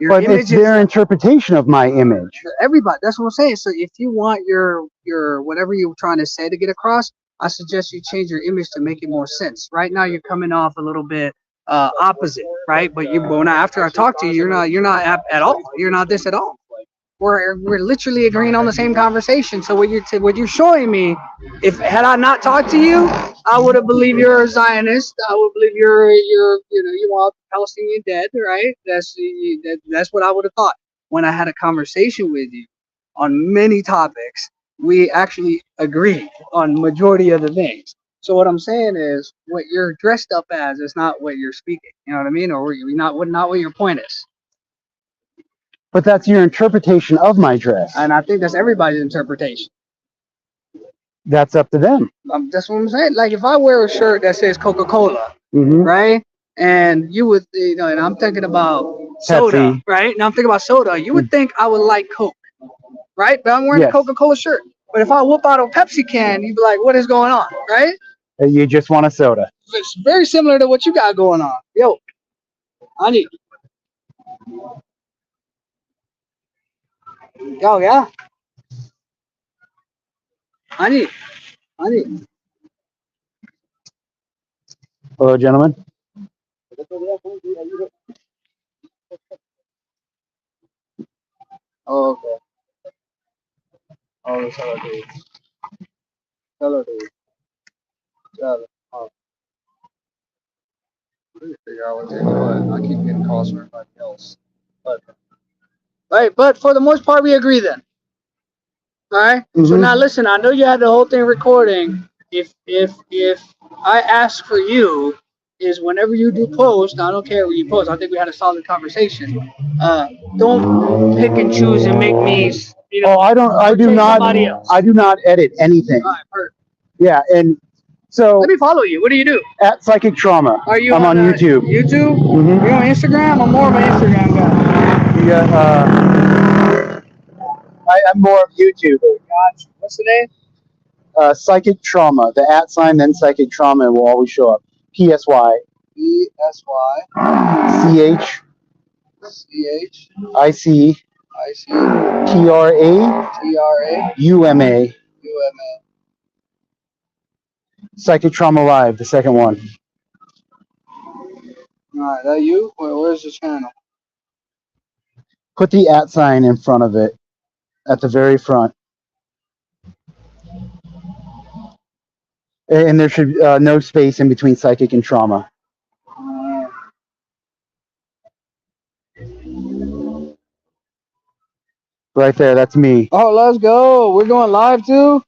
A: But it's their interpretation of my image.
B: Everybody, that's what I'm saying. So if you want your whatever you're trying to say to get across, I suggest you change your image to make it more sense. Right now you're coming off a little bit opposite, right? But after I talk to you, you're not at all. You're not this at all. We're literally agreeing on the same conversation. So what you're showing me, had I not talked to you, I would have believed you're a Zionist. I would believe you want Palestinian dead, right? That's what I would have thought. When I had a conversation with you on many topics, we actually agreed on majority of the things. So what I'm saying is, what you're dressed up as is not what you're speaking. You know what I mean? Or not what your point is.
A: But that's your interpretation of my dress.
B: And I think that's everybody's interpretation.
A: That's up to them.
B: That's what I'm saying. Like if I wear a shirt that says Coca-Cola, right? And you would, and I'm thinking about soda,
A: Pepsi.
B: right? And I'm thinking about soda. You would think I would like Coke, right? But I'm wearing a Coca-Cola shirt. But if I whoop out a Pepsi can, you'd be like, what is going on, right?
A: You just want a soda.
B: It's very similar to what you got going on. Yo, I need. Yo, yeah. I need.
A: Hello, gentlemen.
B: Oh, okay. Oh, hello, dude. Hello. Oh. Figure out what they're doing. I keep getting calls from everybody else. But right, but for the most part, we agree then. All right. So now listen, I know you had the whole thing recording. If I ask for you, is whenever you do post, I don't care what you post. I think we had a solid conversation. Don't pick and choose and make me, you know.
A: Oh, I do not.
B: Somebody else.
A: I do not edit anything.
B: All right, perfect.
A: Yeah, and so
B: Let me follow you. What do you do?
A: at Psychic Trauma.
B: Are you
A: I'm on YouTube.
B: YouTube?
A: Mhm.
B: You're on Instagram? I'm more of an Instagram guy.
A: Yeah, I'm more of YouTube.
B: Gotcha. What's the name?
A: Psychic Trauma. The @ sign, then Psychic Trauma will always show up. PSY.
B: ESY
A: CH.
B: CH
A: IC.
B: IC
A: TRA.
B: TRA
A: UMA.
B: UMA.
A: Psychic Trauma Live, the second one.
B: Alright, that you? Where's the channel?
A: Put the @ sign in front of it, at the very front. And there should no space in between Psychic and Trauma. Right there, that's me.
B: Oh, let's go. We're going live too?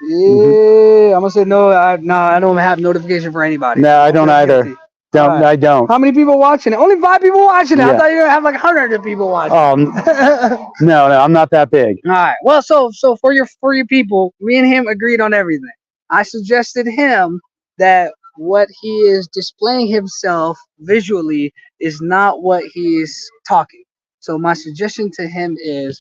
B: Yeah. I'm gonna say no. I don't have notification for anybody.
A: No, I don't either.
B: Guilty.
A: Don't. I don't.
B: How many people watching it? Only 5 people watching it.
A: Yeah.
B: I thought you were gonna have like 100 people watching.
A: No, I'm not that big.
B: All right. Well, so for your people, me and him agreed on everything. I suggested him that what he is displaying himself visually is not what he's talking. So my suggestion to him is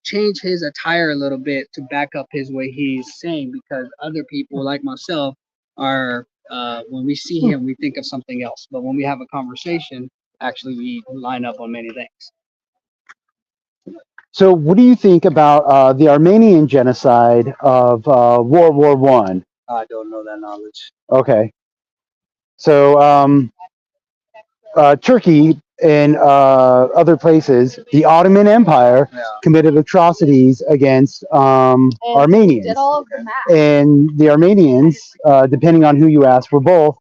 B: change his attire a little bit to back up his way he's saying, because other people like myself are when we see him we think of something else, but when we have a conversation, actually we line up on many things.
A: So, what do you think about the Armenian genocide of World War I?
B: I don't know that knowledge.
A: Okay. So, Turkey and other places, the Ottoman Empire committed atrocities against Armenians.
E: Did all of the math.
A: And the Armenians, depending on who you ask, were both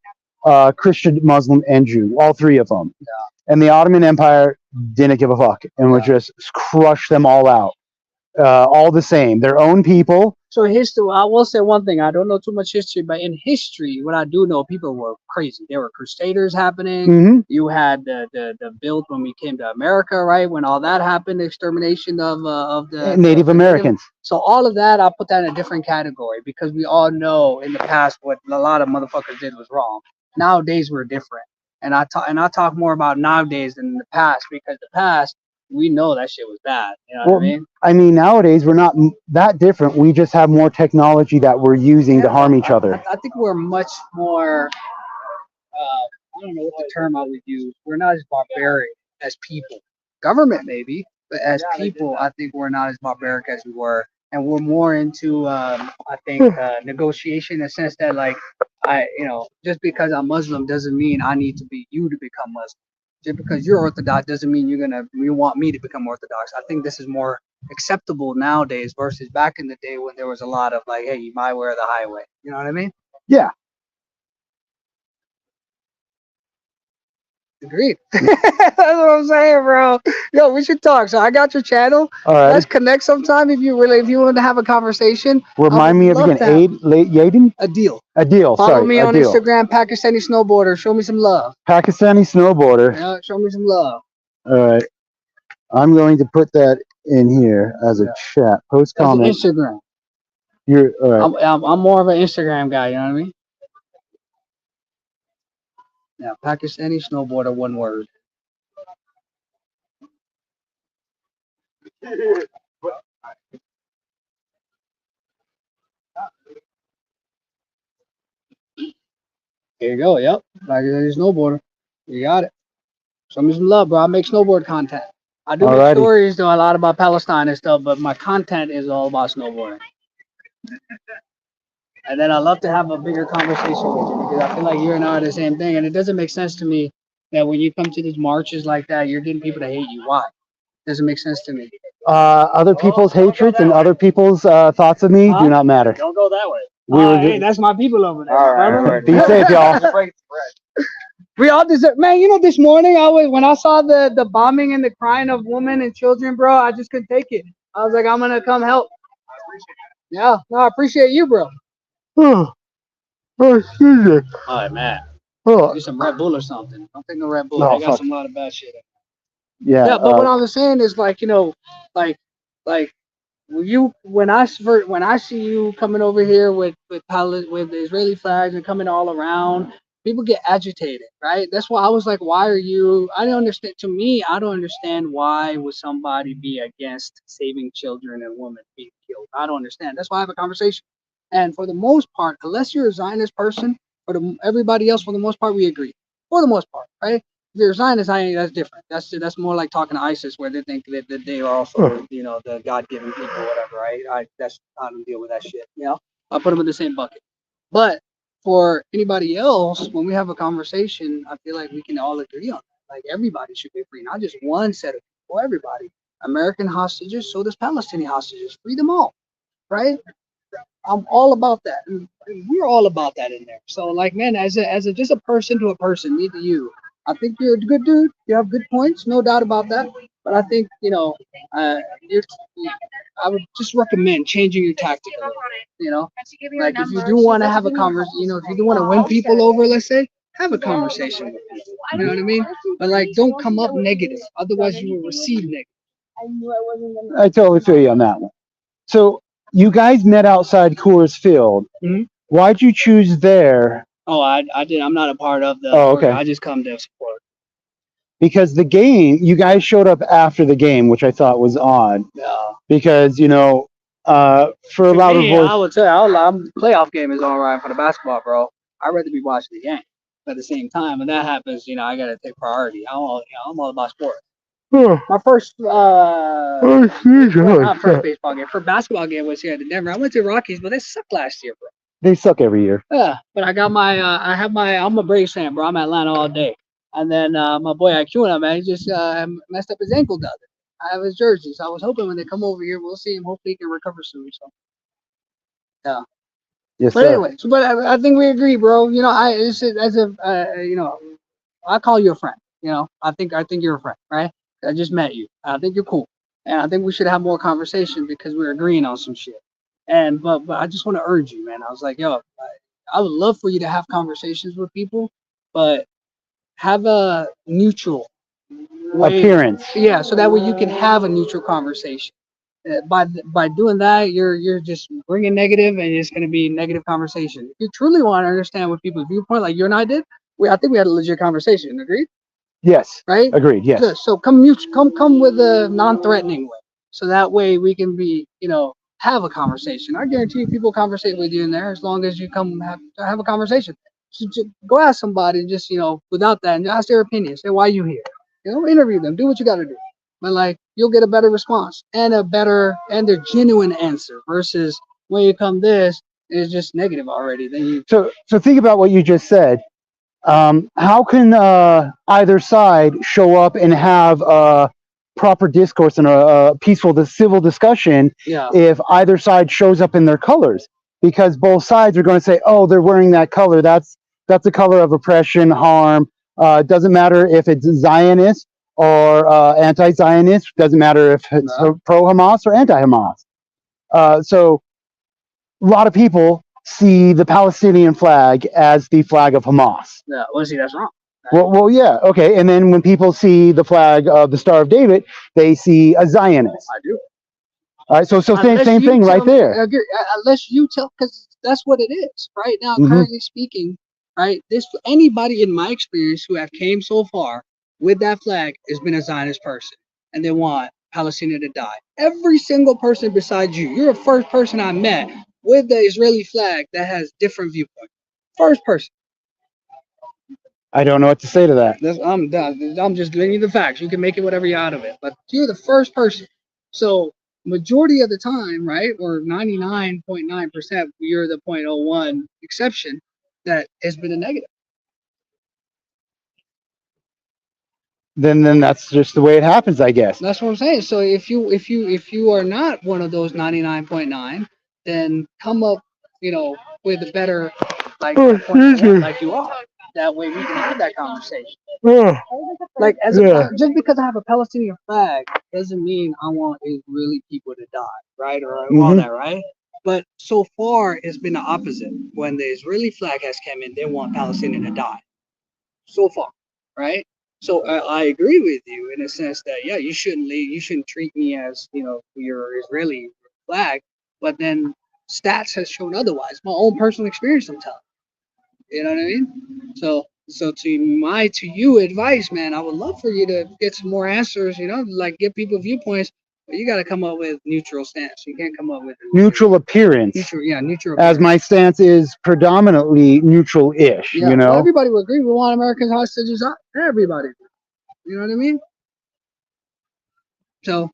A: Christian, Muslim, and Jew, all three of them.
B: Yeah.
A: And the Ottoman Empire didn't give a fuck and would just crush them all out. All the same, their own people.
B: So history, I will say one thing. I don't know too much history, but in history, what I do know, people were crazy. There were crusaders happening.
A: Mm-hmm.
B: You had the build when we came to America, right? When all that happened, the extermination of the
A: Native Americans.
B: So all of that, I put that in a different category, because we all know in the past what a lot of motherfuckers did was wrong. Nowadays we're different, and I talk more about nowadays than in the past, because the past, we know that shit was bad. You know what I mean? I
A: mean, nowadays we're not that different. We just have more technology that we're using to harm each other.
B: I think we're much more. I don't know what the term I would use. We're not as barbaric as people. Government maybe, but as people, I think we're not as barbaric as we were, and we're more into. I think negotiation, in the sense that, like, just because I'm Muslim doesn't mean I need to be you to become Muslim. Just because you're Orthodox doesn't mean you want me to become Orthodox. I think this is more acceptable nowadays versus back in the day when there was a lot of like, hey, you might wear the highway. You know what I mean?
A: Yeah.
B: Agreed. That's what I'm saying, bro. Yo, we should talk. So I got your channel.
A: All right.
B: Let's connect sometime if you want to have a conversation.
A: Remind me of again, Yaden?
B: Adil.
A: Adil.
B: Follow me on Instagram, Pakistani Snowboarder. Show me some love.
A: Pakistani Snowboarder.
B: Yeah, show me some love.
A: All right. I'm going to put that in here as a chat. Post comment.
B: Instagram.
A: You're all right.
B: I'm more of an Instagram guy. You know what I mean? Yeah, Pakistani Snowboarder, one word. Here you go. Yep, Pakistani Snowboarder. You got it. Show me some love, bro. I make snowboard content. I do make stories, though, a lot about Palestine and stuff, but my content is all about snowboarding. And then I love to have a bigger conversation with you, because I feel like you and I are the same thing. And it doesn't make sense to me that when you come to these marches like that, you're getting people to hate you. Why? It doesn't make sense to me.
A: Other people's hatreds and other people's thoughts of me do not matter.
B: Don't go that way. Hey, that's my people over there, brother.
A: Be safe, y'all.
B: We all deserve, man. You know, this morning when I saw the bombing and the crying of women and children, bro, I just couldn't take it. I was like, I'm gonna come help. Yeah, no, I appreciate you, bro.
A: Oh, excuse me.
B: All right, man.
A: Oh,
B: Do some Red Bull or something. Don't take no Red Bull.
A: No,
B: They got
A: fuck.
B: some lot of bad shit.
A: yeah.
B: Yeah, but what I was saying is like, you know, like when I see you coming over here with the Israeli flags and coming all around, people get agitated, right? That's why I was like, why are you? I don't understand. To me, I don't understand why would somebody be against saving children and women being killed. I don't understand. That's why I have a conversation. And for the most part, unless you're a Zionist person, everybody else, for the most part, we agree. For the most part, right? If you're a Zionist, that's different. That's more like talking to ISIS, where they think that they are also, you know, the God-given people, or whatever, right? I don't deal with that shit. You know, I put them in the same bucket. But for anybody else, when we have a conversation, I feel like we can all agree on that. Like everybody should be free, not just one set of people. Everybody, American hostages, so does Palestinian hostages. Free them all, right? I'm all about that, and we're all about that in there. So, like, man, as a just a person to a person, me to you, I think you're a good dude. You have good points, no doubt about that. But I think, you know, I would just recommend changing your tactic a little bit. You know, like if you do want to have a conversation, you know, if you do want to win people over, let's say, have a conversation with people. You know what I mean? But like, don't come up negative. Otherwise, you will receive negative.
A: I totally feel you on that one. So you guys met outside Coors Field.
B: Mhm.
A: Why'd you choose there?
B: Oh, I did. I'm not a part of the.
A: Oh, okay.
B: I just come to support.
A: Because the game, you guys showed up after the game, which I thought was odd.
B: Yeah.
A: Because, you know, for a louder
B: me,
A: voice.
B: I would tell you, playoff game is all right for the basketball, bro. I'd rather be watching the game. But at the same time, when that happens, you know, I gotta take priority. I'm all about sports. My first, not first baseball game, first basketball game was here at the Denver. I went to Rockies, but they sucked last year, bro.
A: They suck every year.
B: Yeah, but I got I'm a Braves fan, bro. I'm in Atlanta all day. And then my boy Acuna, man, he just messed up his ankle the other day. I have his jersey, so I was hoping when they come over here, we'll see him. Hopefully he can recover soon. So, yeah.
A: Yes,
B: But
A: sir.
B: anyway, but I think we agree, bro. You know, it's as if you know, I call you a friend. You know, I think you're a friend, right? I just met you. I think you're cool, and I think we should have more conversation because we're agreeing on some shit. And but I just want to urge you, man. I was like, yo, I would love for you to have conversations with people, but have a neutral way.
A: Appearance.
B: Yeah, so that way you can have a neutral conversation. By doing that, you're just bringing negative, and it's going to be negative conversation. If you truly want to understand what people's viewpoint, like you and I did, I think we had a legit conversation. Agreed?
A: Yes.
B: Right?
A: Agreed. Yes.
B: Good. So come with a non-threatening way, so that way we can be, you know, have a conversation. I guarantee you, people conversate with you in there as long as you come have a conversation. So just go ask somebody, just, you know, without that, and ask their opinion. Say why you here. You know, interview them. Do what you got to do. But like, you'll get a better response and a genuine answer versus when you come this is just negative already. Then you.
A: So think about what you just said. How can either side show up and have a proper discourse and a peaceful, civil discussion if either side shows up in their colors? Because both sides are going to say, "Oh, they're wearing that color. That's the color of oppression, harm." It doesn't matter if it's Zionist or anti-Zionist. Doesn't matter if it's pro-Hamas or anti-Hamas. So a lot of people see the Palestinian flag as the flag of Hamas.
B: Yeah, well, see, that's wrong.
A: Well, yeah, okay. And then when people see the flag of the Star of David, they see a Zionist.
B: I do.
A: All right, so same thing right there.
B: Unless you tell, because that's what it is right now. Currently speaking, right? Anybody in my experience who have came so far with that flag has been a Zionist person, and they want Palestine to die. Every single person besides you, you're the first person I met with the Israeli flag that has different viewpoint. First person.
A: I don't know what to say to that.
B: I'm just giving you the facts. You can make it whatever you out of it, but you're the first person. So majority of the time, right, or 99.9%, you're the 0.01 exception that has been a negative.
A: Then that's just the way it happens, I guess.
B: That's what I'm saying. So if you are not one of those 99.9, then come up with a better, like,
A: Oh,
B: point of
A: excuse
B: view,
A: me.
B: like you are. That way we can have that conversation.
A: Oh,
B: Like,
A: yeah.
B: just because I have a Palestinian flag doesn't mean I want Israeli people to die, right? Or all
A: Mhm.
B: that, right? But so far, it's been the opposite. When the Israeli flag has come in, they want Palestinian to die. So far, right? So I agree with you in a sense that, yeah, you shouldn't leave. You shouldn't treat me as, your Israeli flag. But then stats has shown otherwise. My own personal experience, I'm telling. You know what I mean? So to you advice, man, I would love for you to get some more answers, like give people viewpoints, but you got to come up with neutral stance. You can't come up with
A: Neutral appearance,
B: neutral
A: as
B: appearance.
A: my stance is predominantly neutral-ish,
B: Yeah, well, everybody would agree. We want American hostages out. Everybody. You know what I mean? So,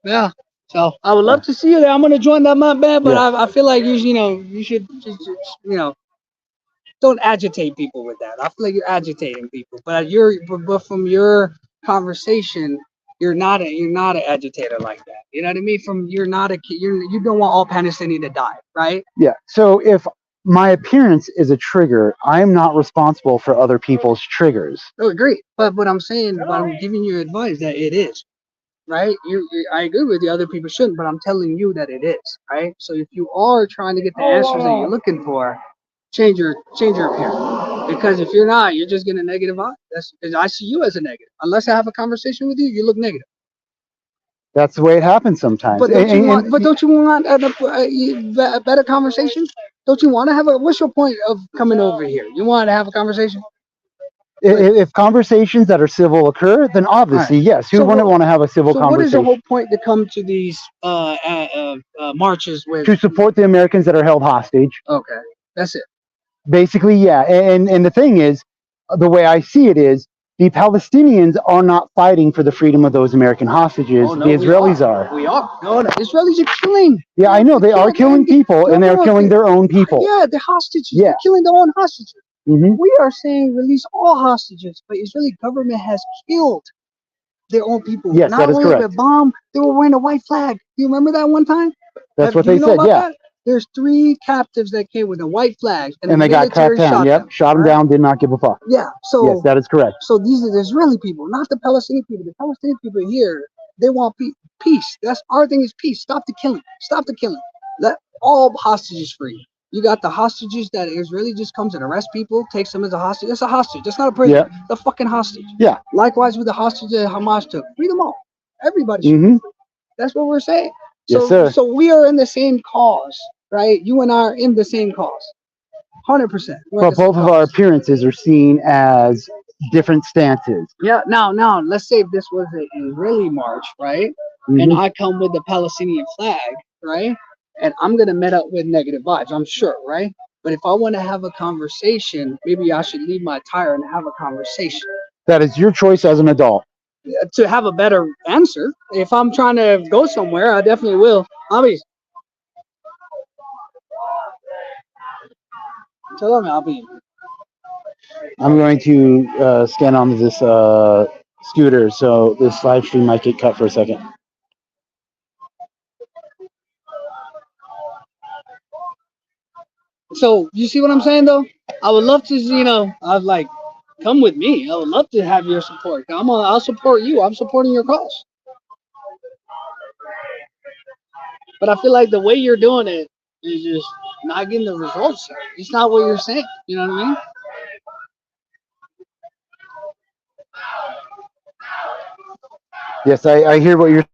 B: yeah. So I would love to see you there. I'm gonna join that man, but
A: Yeah.
B: I feel like you should just don't agitate people with that. I feel like you're agitating people, but from your conversation, you're not an agitator like that. You know what I mean? You don't want all Palestinians to die, right?
A: Yeah. So if my appearance is a trigger, I'm not responsible for other people's triggers.
B: I agree, but what I'm saying, but I'm giving you advice that it is. Right? I agree with you. Other people shouldn't, but I'm telling you that it is. Right? So if you are trying to get the answers that you're looking for, change your appearance. Because if you're not, you're just getting a negative vibe. That's because I see you as a negative. Unless I have a conversation with you, you look negative.
A: That's the way it happens sometimes.
B: But don't you want a better conversation? Don't you want to have a? What's your point of coming over here? You want to have a conversation?
A: If conversations that are civil occur, then obviously, yes. Who wouldn't want to have a civil
B: So what is the
A: conversation?
B: whole point to come to these marches with?
A: To support the Americans that are held hostage.
B: Okay, that's it.
A: Basically, yeah. And the thing is, the way I see it is, the Palestinians are not fighting for the freedom of those American hostages.
B: Oh, no,
A: the Israelis are.
B: We are. No, Israelis are killing.
A: Yeah, I know they are killing people, and they're killing their own people.
B: Yeah, the hostages.
A: Yeah.
B: They're killing their own hostages.
A: Mm-hmm.
B: We are saying release all hostages, but Israeli government has killed their own people.
A: Yes, that is correct.
B: Not only bomb, they were wearing a white flag. Do you remember that one time?
A: That's what they said. Yeah.
B: That? There's 3 captives that came with a white flag, and the
A: they got cracked down. Yep, shot them down. Did not give a fuck.
B: Yeah. So
A: yes, that is correct.
B: So these are the Israeli people, not the Palestinian people. The Palestinian people here, they want peace. That's our thing is peace. Stop the killing. Stop the killing. Let all hostages free. You got the hostages that Israeli just comes and arrests people, takes them as a hostage. That's a hostage. That's not a prisoner.
A: Yeah.
B: The fucking hostage.
A: Yeah.
B: Likewise with the hostage that Hamas took. Free them all. Everybody should.
A: Mm-hmm.
B: That's what we're saying.
A: Yes, sir.
B: So we are in the same cause, right? You and I are in the same cause. 100%.
A: But both of our appearances are seen as different stances.
B: Yeah. Now, let's say if this was an Israeli march, right?
A: Mm-hmm.
B: And I come with the Palestinian flag, right? And I'm gonna met up with negative vibes, I'm sure, right? But if I want to have a conversation, maybe I should leave my attire and have a conversation.
A: That is your choice as an adult.
B: To have a better answer. If I'm trying to go somewhere, I definitely will. Tell me, I'll be.
A: I'm going to scan onto this scooter, so this live stream might get cut for a second.
B: So you see what I'm saying, though? I would love to, I'd like come with me. I would love to have your support. I'll support you. I'm supporting your cause. But I feel like the way you're doing it is just not getting the results. It's not what you're saying. You know what I mean?
A: Yes, I hear what you're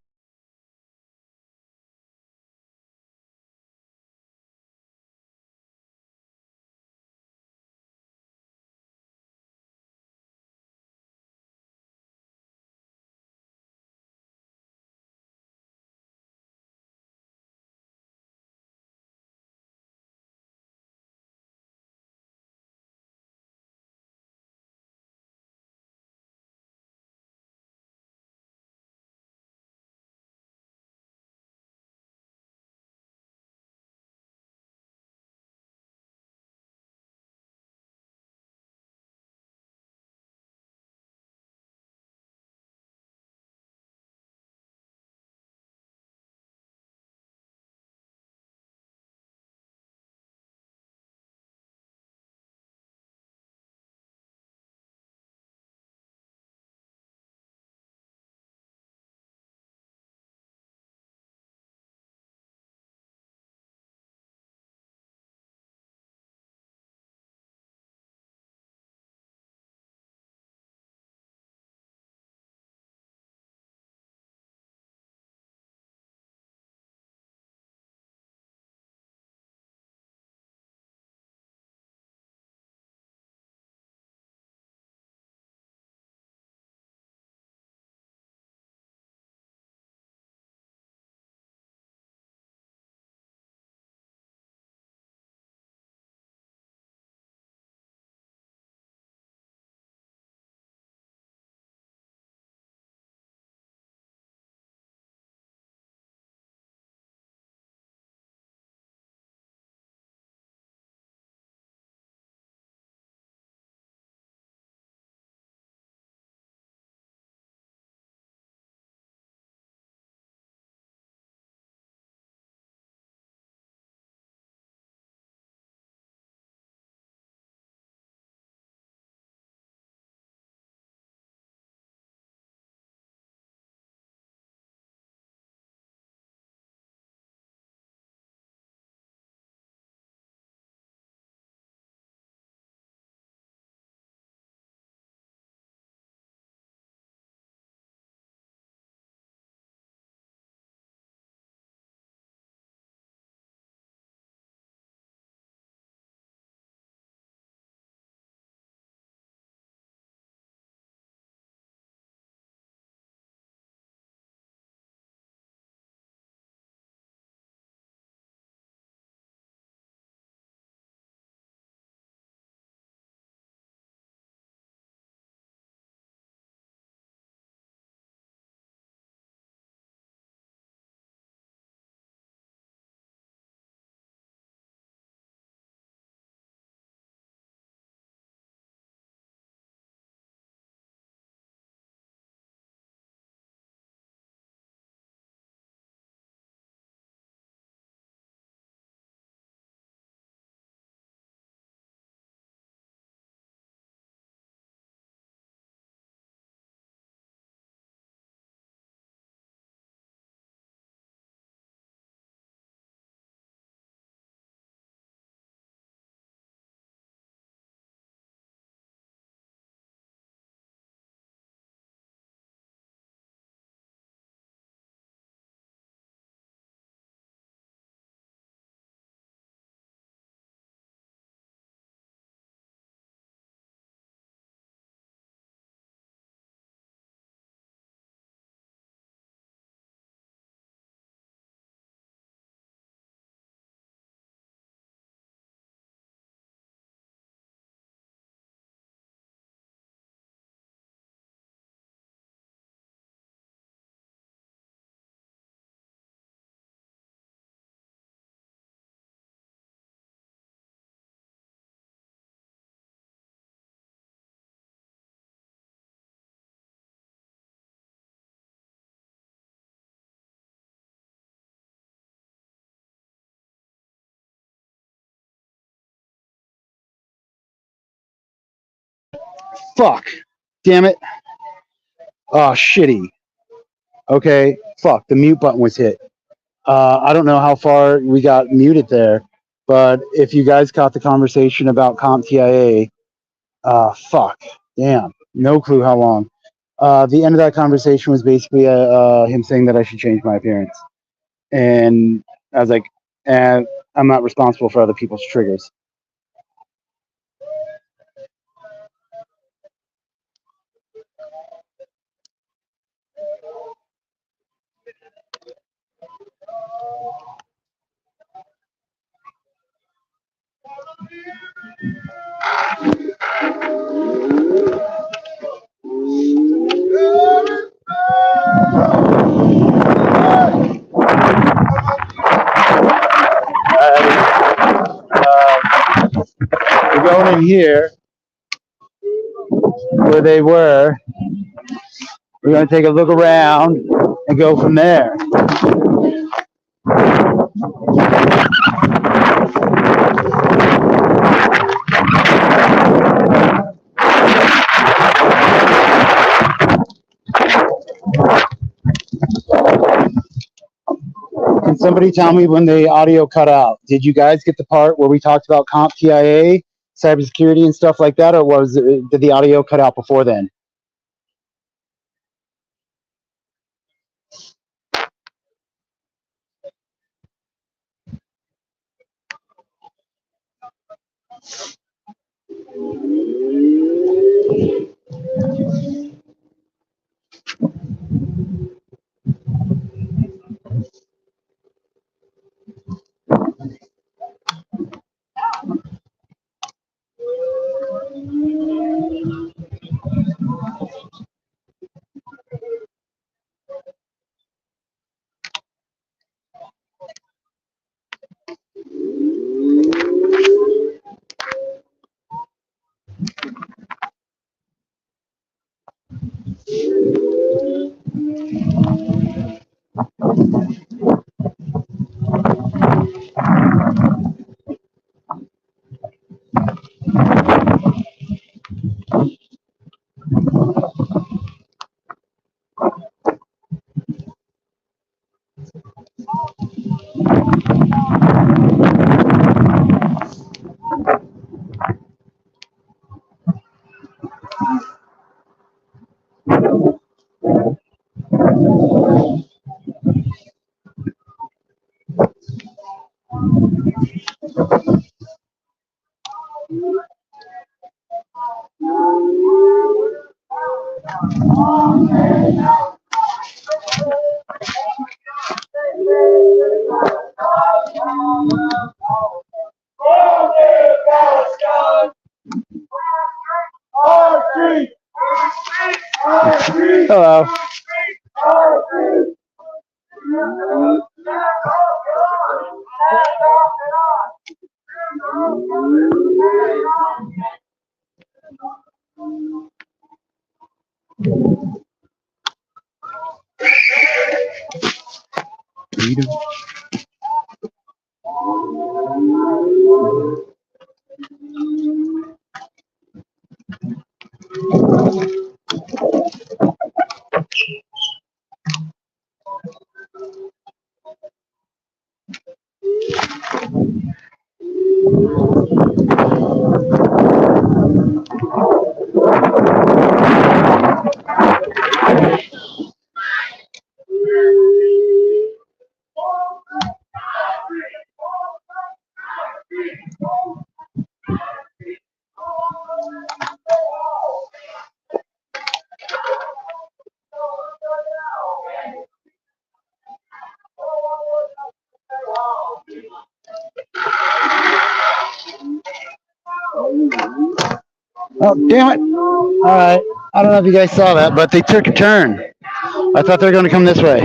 A: Fuck. Damn it. Oh, shitty. Okay. Fuck. The mute button was hit. I don't know how far we got muted there, but if you guys caught the conversation about CompTIA, fuck. Damn. No clue how long. The end of that conversation was basically him saying that I should change my appearance. And I was like, and I'm not responsible for other people's triggers. We're going in here where they were. We're going to take a look around and go from there. Can somebody tell me when the audio cut out? Did you guys get the part where we talked about CompTIA, cybersecurity, and stuff like that, or did the audio cut out before then? Hello. Oh, damn it. All right. I don't know if you guys saw that, but they took a turn. I thought they were going to come this way.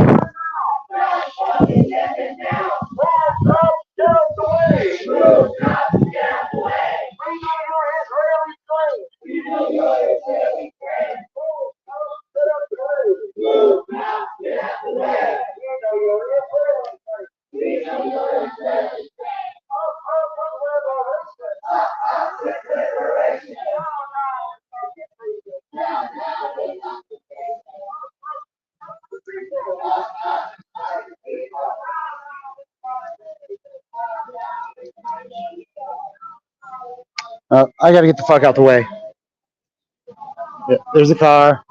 A: I gotta get the fuck out the way. Yeah, there's a car.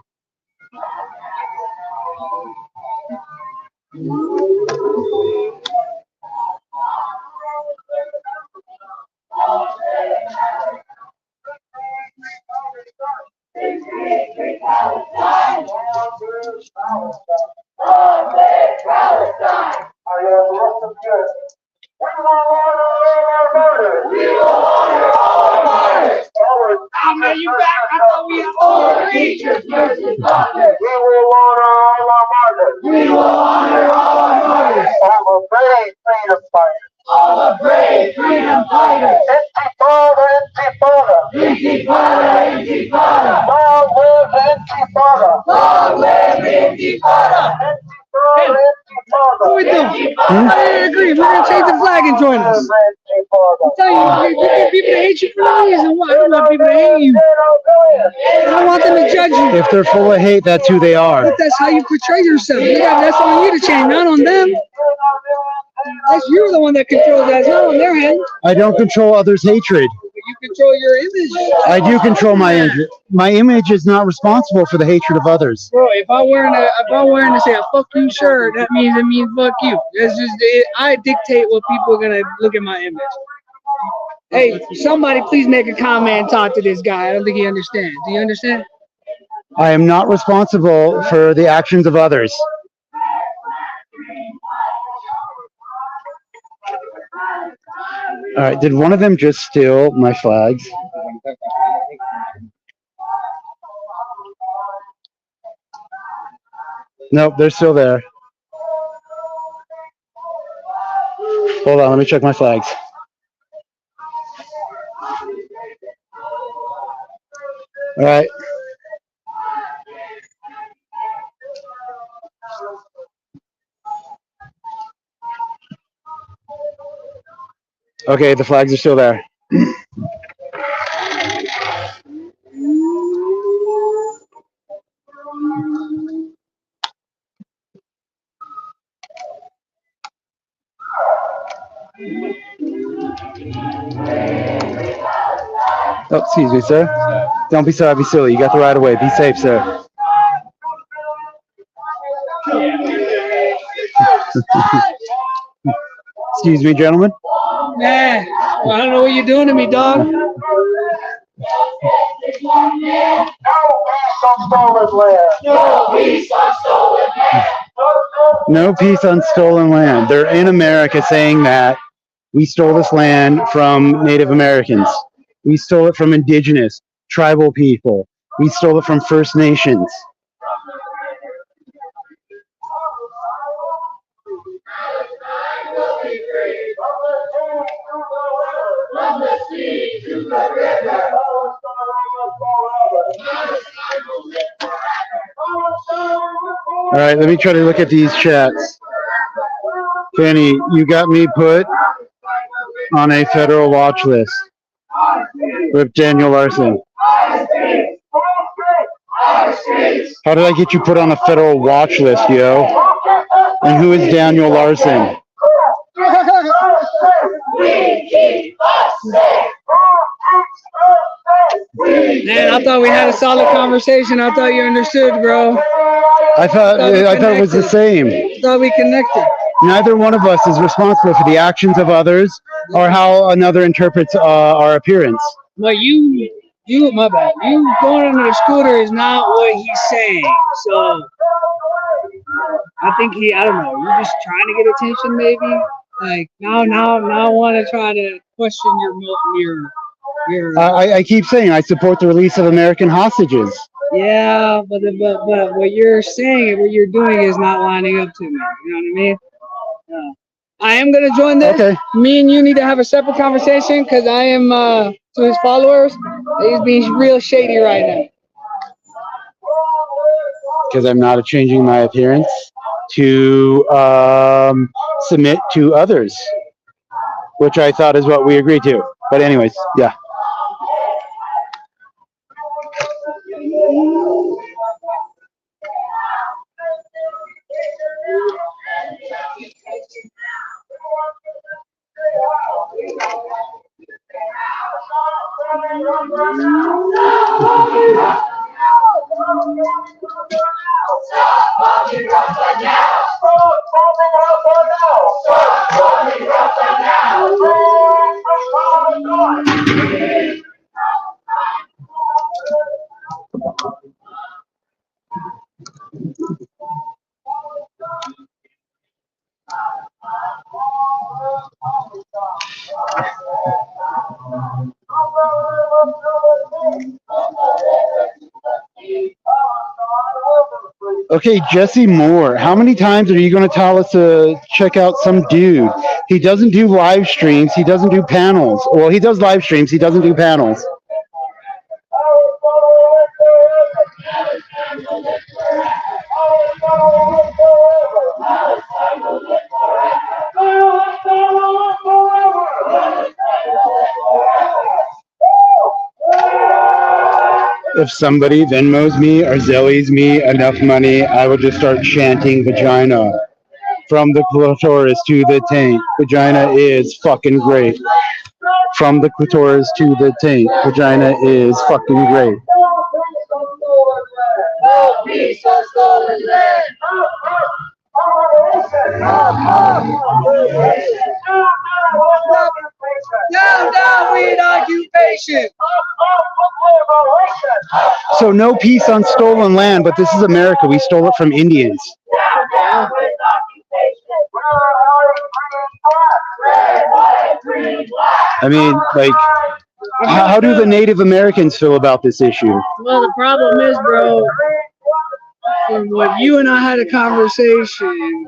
B: Are you back? I thought we had all creatures.
F: We will honor all our martyrs. We will honor all our martyrs. All the brave freedom fighters. All the brave freedom fighters. Intifada, intifada. Intifada, intifada. Long live intifada. Long live intifada. Intifada, intifada.
B: What we doing? I agree. We're gonna change the flag and join us. I'm telling you, you get people to hate you for no reason. Why? I don't want people to hate you. I don't want them to judge you.
A: If they're full of hate, that's who they are.
B: But that's how you portray yourself. That's on you to change, not on them. You're the one that controls that. It's not on their hand.
A: I don't control others' hatred.
B: You control your image.
A: I do control my image. My image is not responsible for the hatred of others.
B: Bro, if I'm wearing to say a fuck you shirt, that means it means fuck you. That's just it. I dictate what people are gonna look at my image. Hey, somebody please make a comment and talk to this guy. I don't think he understands. Do you understand?
A: I am not responsible for the actions of others. All right, did one of them just steal my flags? Nope, they're still there. Hold on, let me check my flags. All right. Okay, the flags are still there. Oh, excuse me, sir. Don't be sorry, be silly. You got the right of way. Be safe, sir. Excuse me, gentlemen.
B: Nah, well, I don't know what you're doing to me, dog.
F: No peace on stolen land. No peace on stolen land.
A: No peace on stolen land. They're in America saying that we stole this land from Native Americans. We stole it from indigenous, tribal people. We stole it from First Nations. All right, let me try to look at these chats. Fanny, you got me put on a federal watch list with Daniel Larson. How did I get you put on a federal watch list, yo? And who is Daniel Larson?
B: Man, I thought we had a solid conversation. I thought you understood, bro.
A: I thought it was the same.
B: I thought we connected.
A: Neither one of us is responsible for the actions of others or how another interprets our appearance.
B: But my bad. You going under the scooter is not what he's saying. So I think I don't know. You're just trying to get attention, maybe. Like now, I want to try to question your.
A: I keep saying I support the release of American hostages.
B: Yeah, but what you're saying, what you're doing is not lining up to me. You know what I mean? I am gonna join this.
A: Okay.
B: Me and you need to have a separate conversation because I am to his followers. He's being real shady right now.
A: Because I'm not changing my appearance to submit to others, which I thought is what we agreed to. But anyways, yeah. Okay, Jesse Moore, how many times are you going to tell us to check out some dude? He doesn't do live streams. He doesn't do panels. Well, he does live streams. He doesn't do panels. If somebody Venmos me or Zellies me enough money, I will just start chanting vagina. From the clitoris to the taint, vagina is fucking great. From the clitoris to the taint, vagina is fucking great.
B: Down, weed occupation.
A: So no peace on stolen land, but this is America. We stole it from Indians. I mean, like, how do the Native Americans feel about this issue?
B: Well, the problem is, bro, from what you and I had a conversation,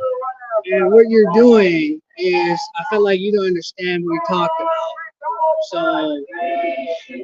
B: and what you're doing is, I feel like you don't understand what we talked about. So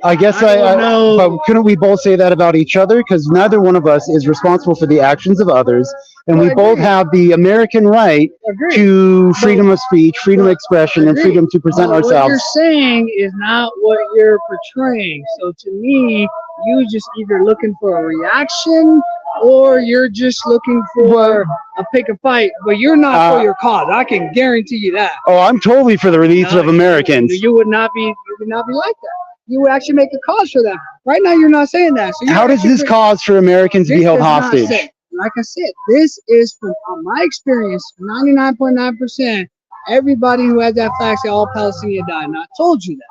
A: I guess I know. But couldn't we both say that about each other? Because neither one of us is responsible for the actions of others, and we both have the American right to freedom of speech, freedom of expression, and freedom to present ourselves.
B: What you're saying is not what you're portraying. So to me, you just either looking for a reaction, or you're just looking for a pick a fight, but you're not for your cause. I can guarantee you that.
A: Oh, I'm totally for the release of Americans.
B: You would not be like that. You would actually make a cause for them. Right now, you're not saying that. So
A: how does this cause for Americans be held hostage?
B: Like I said, this is from my experience, 99.9%. Everybody who has that flag say all Palestinians died. And I told you that.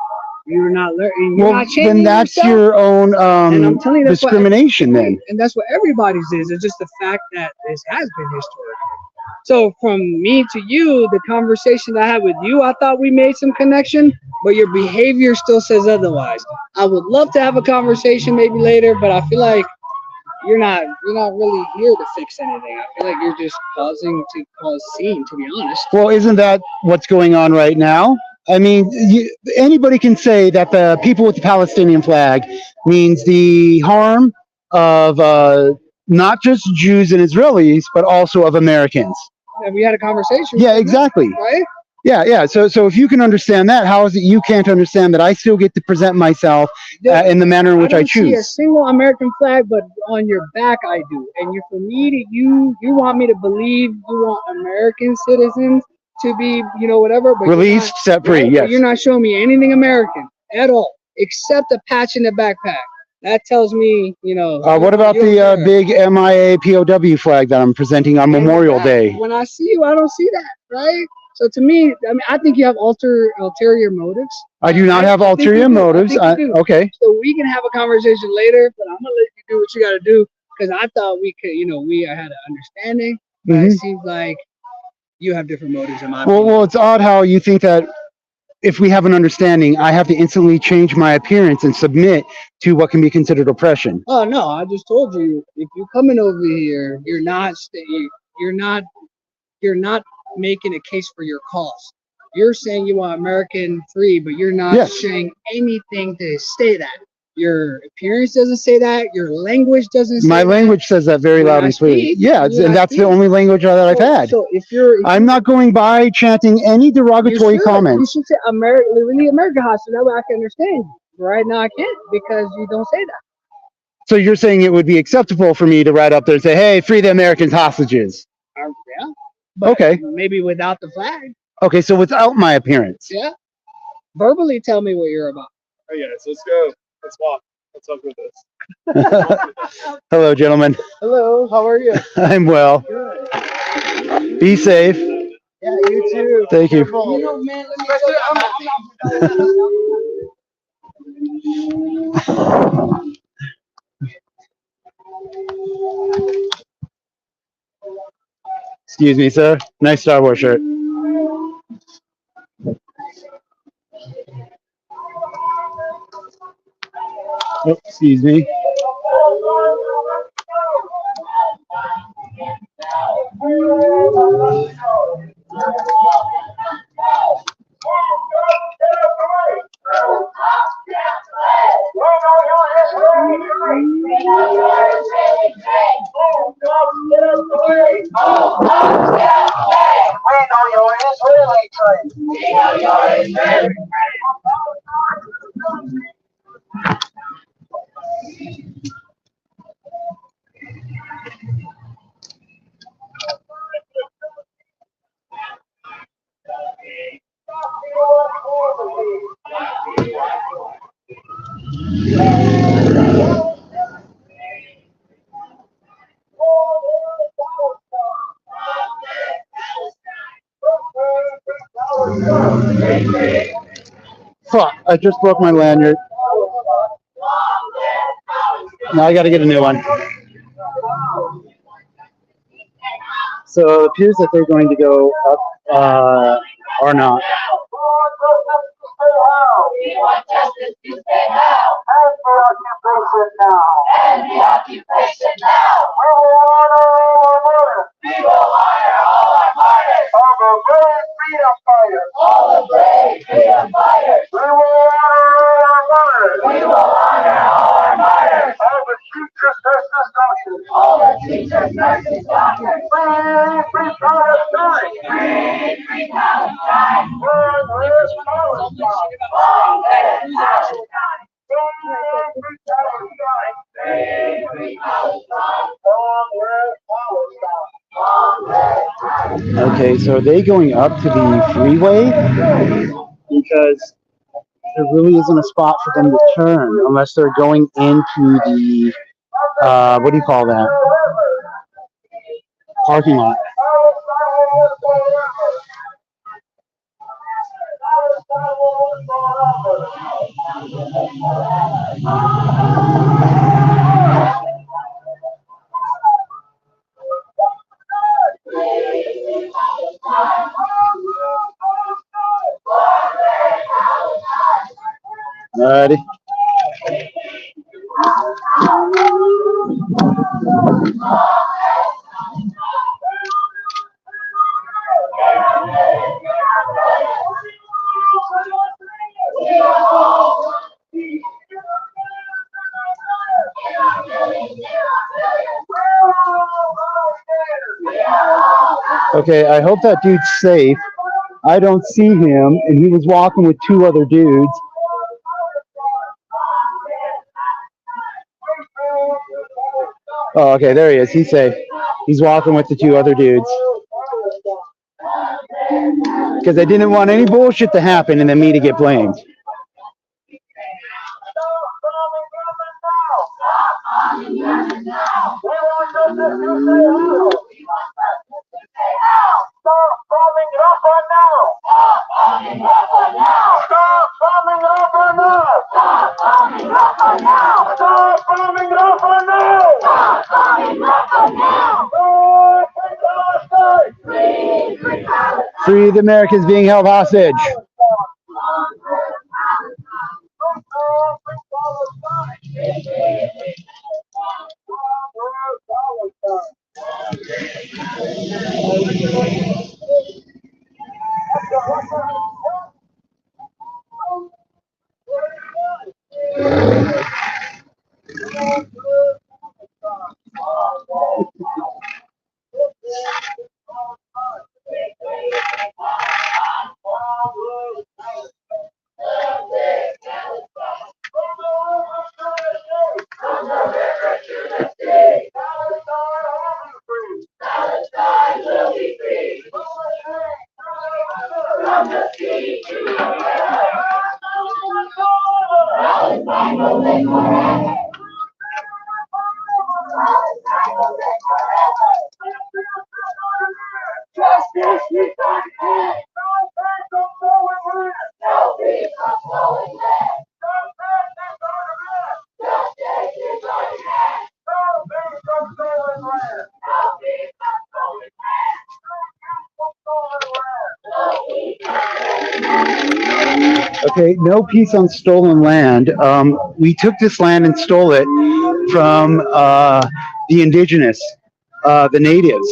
B: You're not learning. Well, not
A: then that's yourself. Your own
B: and I'm telling you,
A: discrimination. Then,
B: and that's what everybody's is. It's just the fact that this has been historic. So from me to you, the conversation I had with you, I thought we made some connection, but your behavior still says otherwise. I would love to have a conversation maybe later, but I feel like you're not really here to fix anything. I feel like you're just causing to cause scene, to be honest.
A: Well, isn't that what's going on right now? I mean, anybody can say that the people with the Palestinian flag means the harm of not just Jews and Israelis, but also of Americans.
B: And we had a conversation.
A: Yeah, exactly.
B: Right?
A: Yeah. So if you can understand that, how is it you can't understand that I still get to present myself in the manner in which I choose?
B: See a single American flag, but on your back I do. And for me to you want me to believe you want American citizens to be, whatever, but
A: released, set free. Yes.
B: You're not showing me anything American at all, except a patch in the backpack. That tells me,
A: what about the big MIA POW flag that I'm presenting on Memorial Day?
B: When I see you, I don't see that, right? So to me, I think you have ulterior motives.
A: I do not have ulterior motives. Okay.
B: So we can have a conversation later, but I'm gonna let you do what you gotta do, because I thought we could, we had an understanding. But it seems like you have different motives in my opinion.
A: Well, it's odd how you think that if we have an understanding, I have to instantly change my appearance and submit to what can be considered oppression.
B: Oh no, I just told you, if you're coming over here, you're not making a case for your cause. You're saying you want American free, but you're not saying anything to say that. Your appearance doesn't say that. Your language doesn't say that.
A: My language says that very loud and clear. Yeah, and that's the only language that I've had.
B: So
A: I'm not going by chanting any derogatory comments.
B: You should say American hostage. That way I can understand you. Right now I can't, because you don't say that.
A: So you're saying it would be acceptable for me to write up there and say, "Hey, free the Americans hostages."
B: Yeah. But
A: okay.
B: Maybe without the flag.
A: Okay, so without my appearance.
B: Yeah. Verbally tell me what you're about.
D: Oh yes, let's go. Let's walk. What's up with this?
A: Hello, gentlemen.
B: Hello, how are you?
A: I'm well.
B: Good.
A: Be safe.
B: Yeah, you too.
A: Thank you.
B: You know, man, let me
A: Excuse me, sir. Nice Star Wars shirt. Oh, excuse me. Fuck, I just broke my lanyard. Now I gotta get a new one. So it appears that they're going to go up, or not.
F: We want justice to stay now. And the occupation now. And the occupation now. We will honor all our martyrs. All the brave freedom fighters. All the brave freedom fighters. We will honor our martyrs. We will honor all our martyrs. All the teachers, nurses, doctors. All the teachers, nurses, doctors. Free Palestine. Free Palestine. Long live Palestine. Long live Palestine. Free Palestine. Free Palestine. Long live Palestine. Long live Palestine.
A: Okay, so are they going up to the freeway? Because there really isn't a spot for them to turn unless they're going into the, what do you call that? Parking lot. Alrighty. Okay, I hope that dude's safe. I don't see him, and he was walking with two other dudes. Oh, okay, there he is. He's safe. He's walking with the two other dudes. Because I didn't want any bullshit to happen and then me to get blamed.
F: Stop bombing Rafah now! Stop bombing Rafah now! Stop bombing Rafah now! Stop bombing Rafah now! Stop bombing Rafah now! Stop bombing Rafah now! Free Palestine! Free Palestine!
A: Free the Americans being held hostage. Okay, no peace on stolen land. We took this land and stole it from the indigenous, the natives.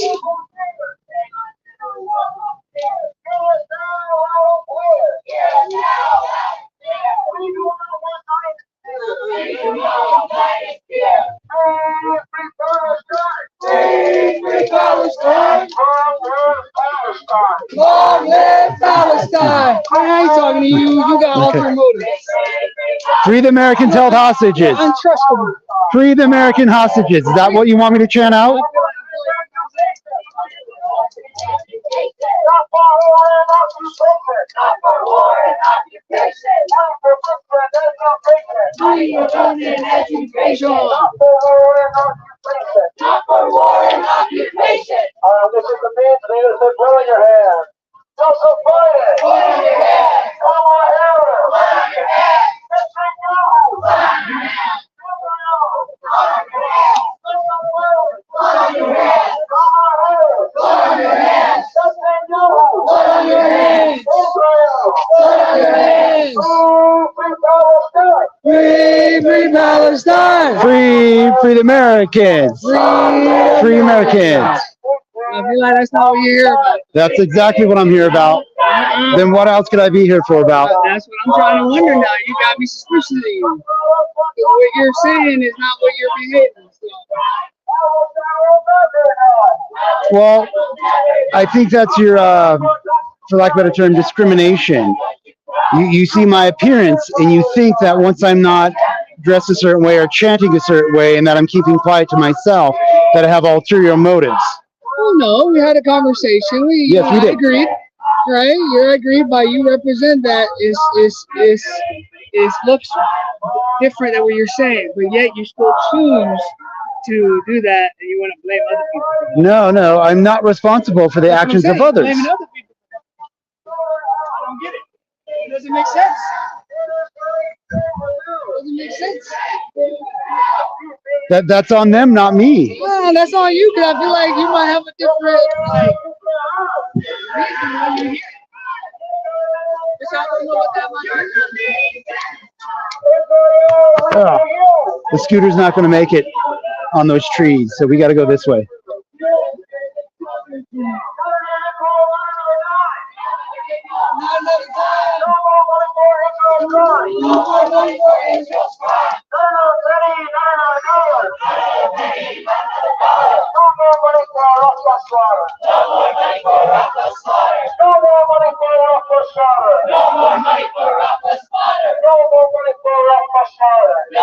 B: Long live Palestine! I ain't talking to you. You got ulterior motives.
A: Free the Americans held hostages.
B: Untrustable.
A: Free the American hostages. Is that what you want me to chant out?
F: Not for war and occupation. This is the man today that said, blow in your hand. Don't so fight it. Blow in your hand. Come on, Aaron. Blow in your hand. Let's take you. Blow in your hand. Blow in your hand. Come on, Aaron. Blow in your hand. Let's take you. Blow in your hand. Israel. Blow in your hands.
B: Free Palestine!
A: Free the Americans. Free Americans.
B: I feel like that's not what you're here about.
A: That's exactly what I'm here about. Then what else could I be here for about?
B: That's what I'm trying to wonder now. You got me suspicious of you. What you're saying is not what you're behaving. So.
A: Well, I think that's your, for lack of a better term, discrimination. You see my appearance and you think that once I'm not dressed a certain way or chanting a certain way and that I'm keeping quiet to myself, that I have ulterior motives.
B: Oh no, we had a conversation.
A: Yes, we did.
B: Agreed, right? You agreed by you represent that is looks different than what you're saying, but yet you still choose to do that, and you want to blame other people.
A: No, I'm not responsible for the actions of others.
B: Blaming other people. I don't get it. It doesn't make sense. It doesn't make sense.
A: That's on them, not me.
B: Well, that's on you, because I feel like you might have a different reason why you're here. Which I don't know what that might be.
A: The scooter's not going to make it on those trees, so we got to go this way.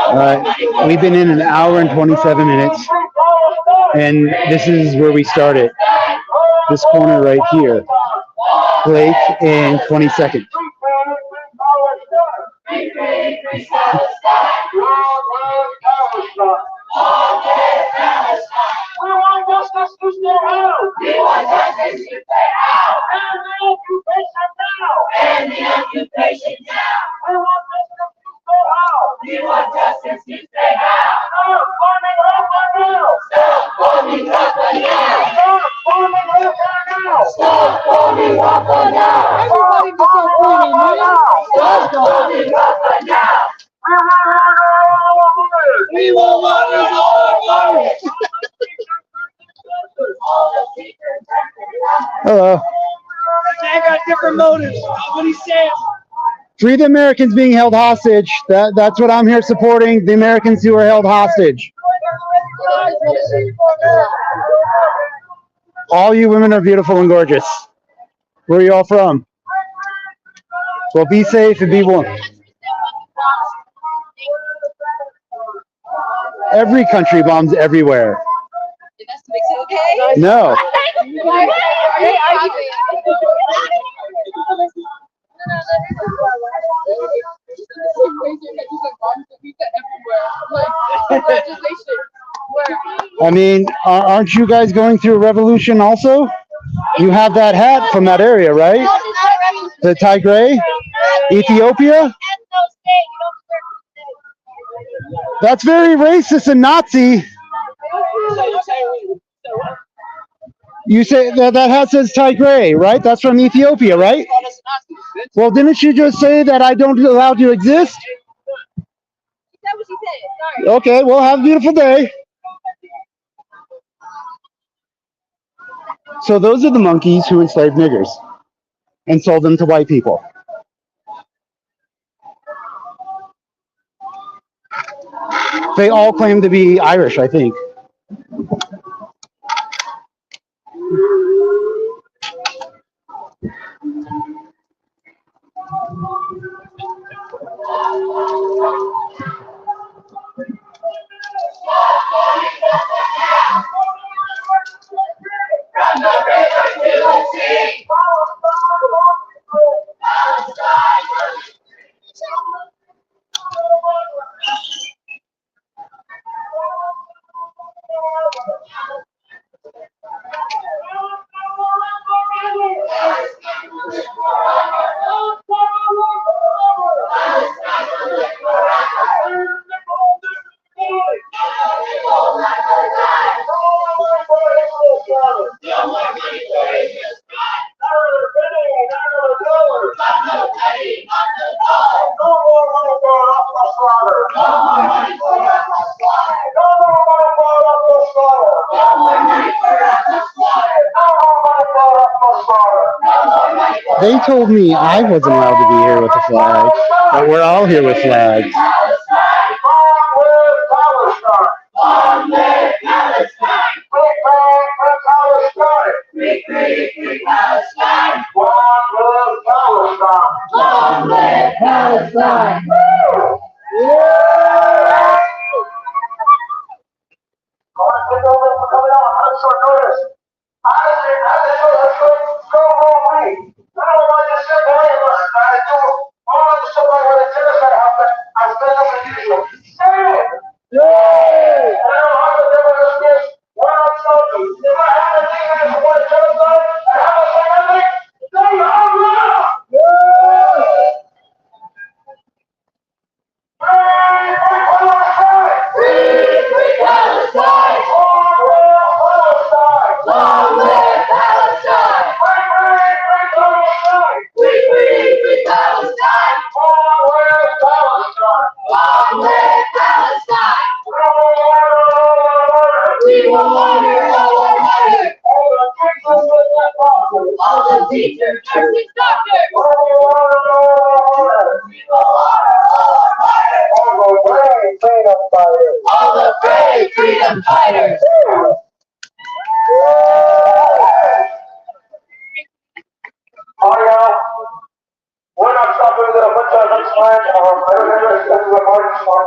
A: All right, we've been in an hour and 27 minutes, and this is where we started. This corner right here, Blake and 22nd.
F: We want justice to stay out. We want justice to stay out. And the occupation now. We want justice to stay out. We want justice to stay out. Stop forming Rafa now. Stop forming Rafa now. Stop forming Rafa now. Stop forming Rafa now.
B: Everybody gets on freedom, man.
F: Stop forming Rafa now.
B: We will want it all.
A: Hello.
B: I got different motives. What he said.
A: Free the Americans being held hostage. That's what I'm here supporting, the Americans who are held hostage. All you women are beautiful and gorgeous. Where are you all from? Well, be safe and be warm. Every country bombs everywhere. No. I mean, aren't you guys going through a revolution also? You have that hat from that area, right? The Tigray? Ethiopia? That's very racist and Nazi. You say that hat says Tigray, right? That's from Ethiopia, right? Well, didn't she just say that I don't allow to exist?
E: That's what she said. Sorry.
A: Okay, well, have a beautiful day. So those are the monkeys who enslaved niggers and sold them to white people. They all claim to be Irish, I think. They told me I wasn't allowed to be here with a flag, but we're all here with flags.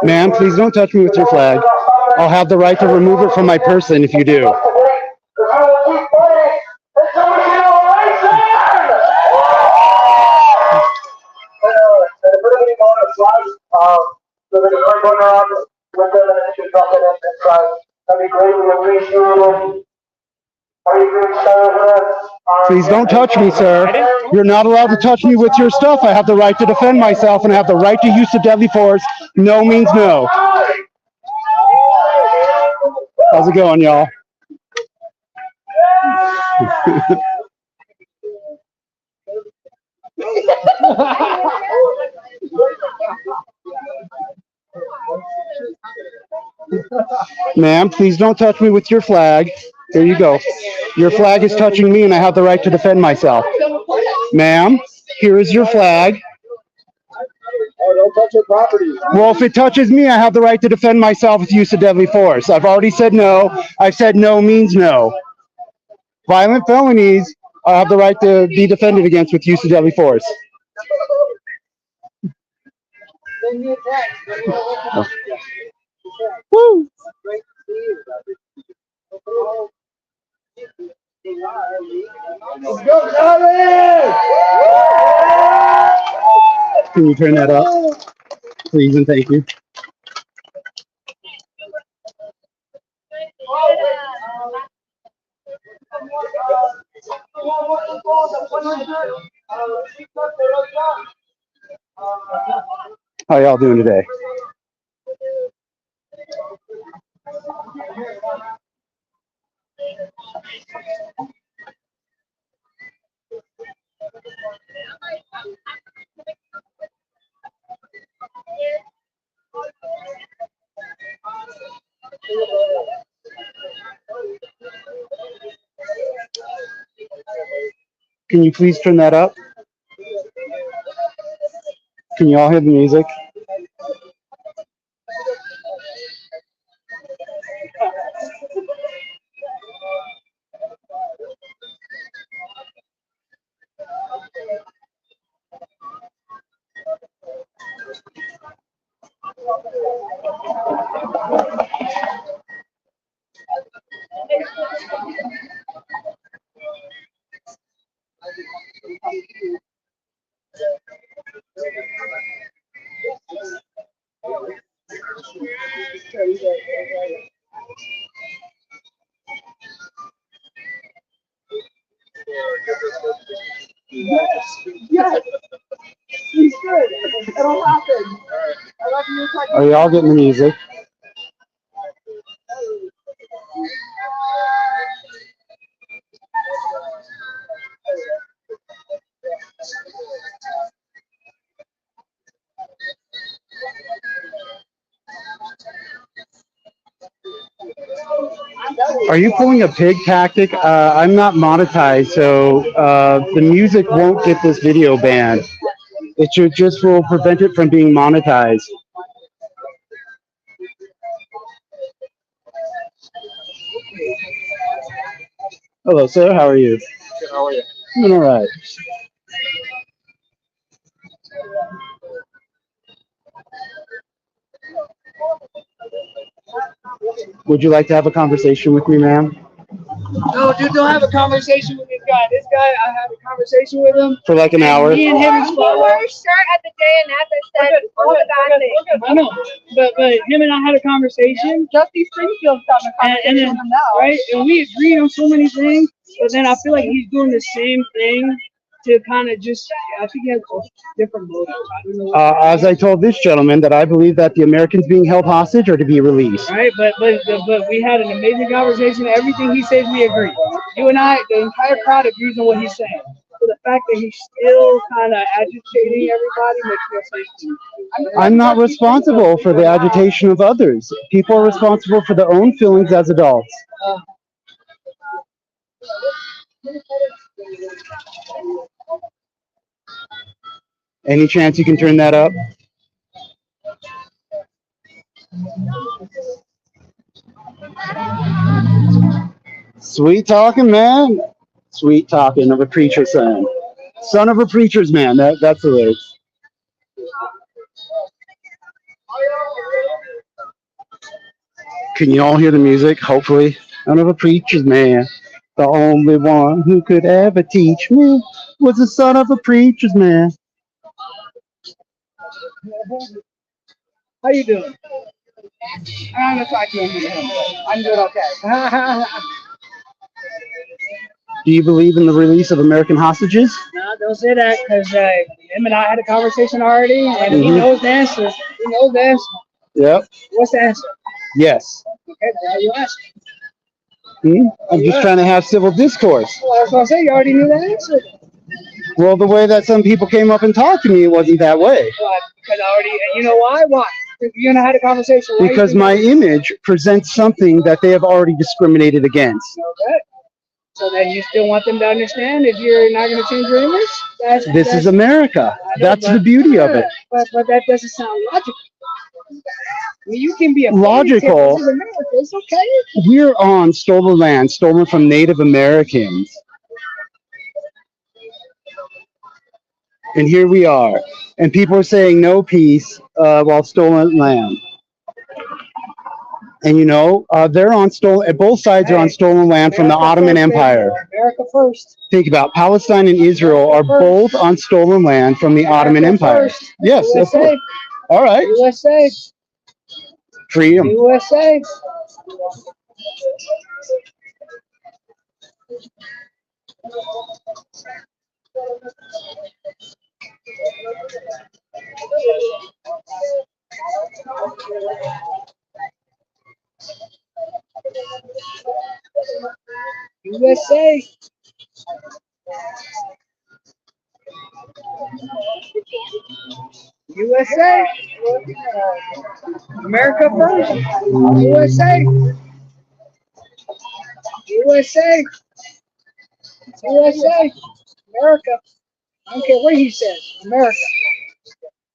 A: Ma'am, please don't touch me with your flag. I'll have the right to remove it from my person if you do. Please don't touch me, sir. You're not allowed to touch me with your stuff. I have the right to defend myself, and I have the right to use the deadly force. No means no. How's it going, y'all? Ma'am, please don't touch me with your flag. There you go. Your flag is touching me, and I have the right to defend myself. Ma'am, here is your flag.
F: Oh, don't touch your property.
A: Well, if it touches me, I have the right to defend myself with use of deadly force. I've already said no. I've said no means no. Violent felonies, I have the right to be defended against with use of deadly force. Woo!
F: Let's go, Charlie!
A: Can you turn that up? Please and thank you. How y'all doing today? Can you please turn that up? Can you all hear the music? Are y'all getting the music? Are you pulling a pig tactic? I'm not monetized, so the music won't get this video banned. It just will prevent it from being monetized. Hello, sir. How are you?
D: Good, how are you?
A: I'm all right. Would you like to have a conversation with me, ma'am?
B: No, dude, don't have a conversation with this guy. This guy, I had a conversation with him.
A: For like an hour?
B: Me and him is
E: You were shirt at the DNF that said all the bad things.
B: I know, but him and I had a conversation.
E: Justy Springfield's having a
B: And
E: conversation
B: then,
E: with him now.
B: right, and we agreed on so many things, but then I feel like he's doing the same thing to kind of just, I think he has different motives. I don't know.
A: As I told this gentleman, that I believe that the Americans being held hostage are to be released.
B: Right, but we had an amazing conversation. Everything he says, we agree. You and I, the entire crowd agrees on what he's saying. So the fact that he's still kind of agitating everybody makes no sense to me.
A: I'm not responsible for the agitation of others. People are responsible for their own feelings as adults. Any chance you can turn that up? Sweet talking, man. Sweet talking of a preacher's son. Son of a preacher's man. That's the words. Can you all hear the music? Hopefully. Son of a preacher's man. The only one who could ever teach me was the son of a preacher's man.
B: How you doing?
E: I'm gonna talk to him. I'm doing okay.
A: Do you believe in the release of American hostages?
B: No, don't say that, because him and I had a conversation already, and he
A: Mhm.
B: knows the answer. He knows the answer.
A: Yep.
B: What's the answer?
A: Yes.
B: Okay, why are you asking?
A: I'm just trying to have civil discourse.
B: Well, that's what I'm saying. You already knew the answer.
A: Well, the way that some people came up and talked to me, it wasn't that way.
B: Why? Because I already, you know why? Why? You and I had a conversation. Why
A: Because my image presents something that they have already discriminated against.
B: Okay. So then you still want them to understand if you're not going to change your image?
A: This is America. That's the beauty of it.
B: But that doesn't sound logical. I mean, you can be a
A: Logical.
B: This is America. It's okay.
A: We're on stolen land, stolen from Native Americans. And here we are. And people are saying no peace while stolen land. And you know, they're on stolen, both sides are on stolen land from the Ottoman Empire.
B: America first.
A: Think about Palestine and Israel are both on stolen land from the Ottoman Empire. Yes, of course. All right.
B: USA.
A: Freedom.
B: USA. USA. USA.
E: America first. USA. USA. USA. America. I don't care what he says. America.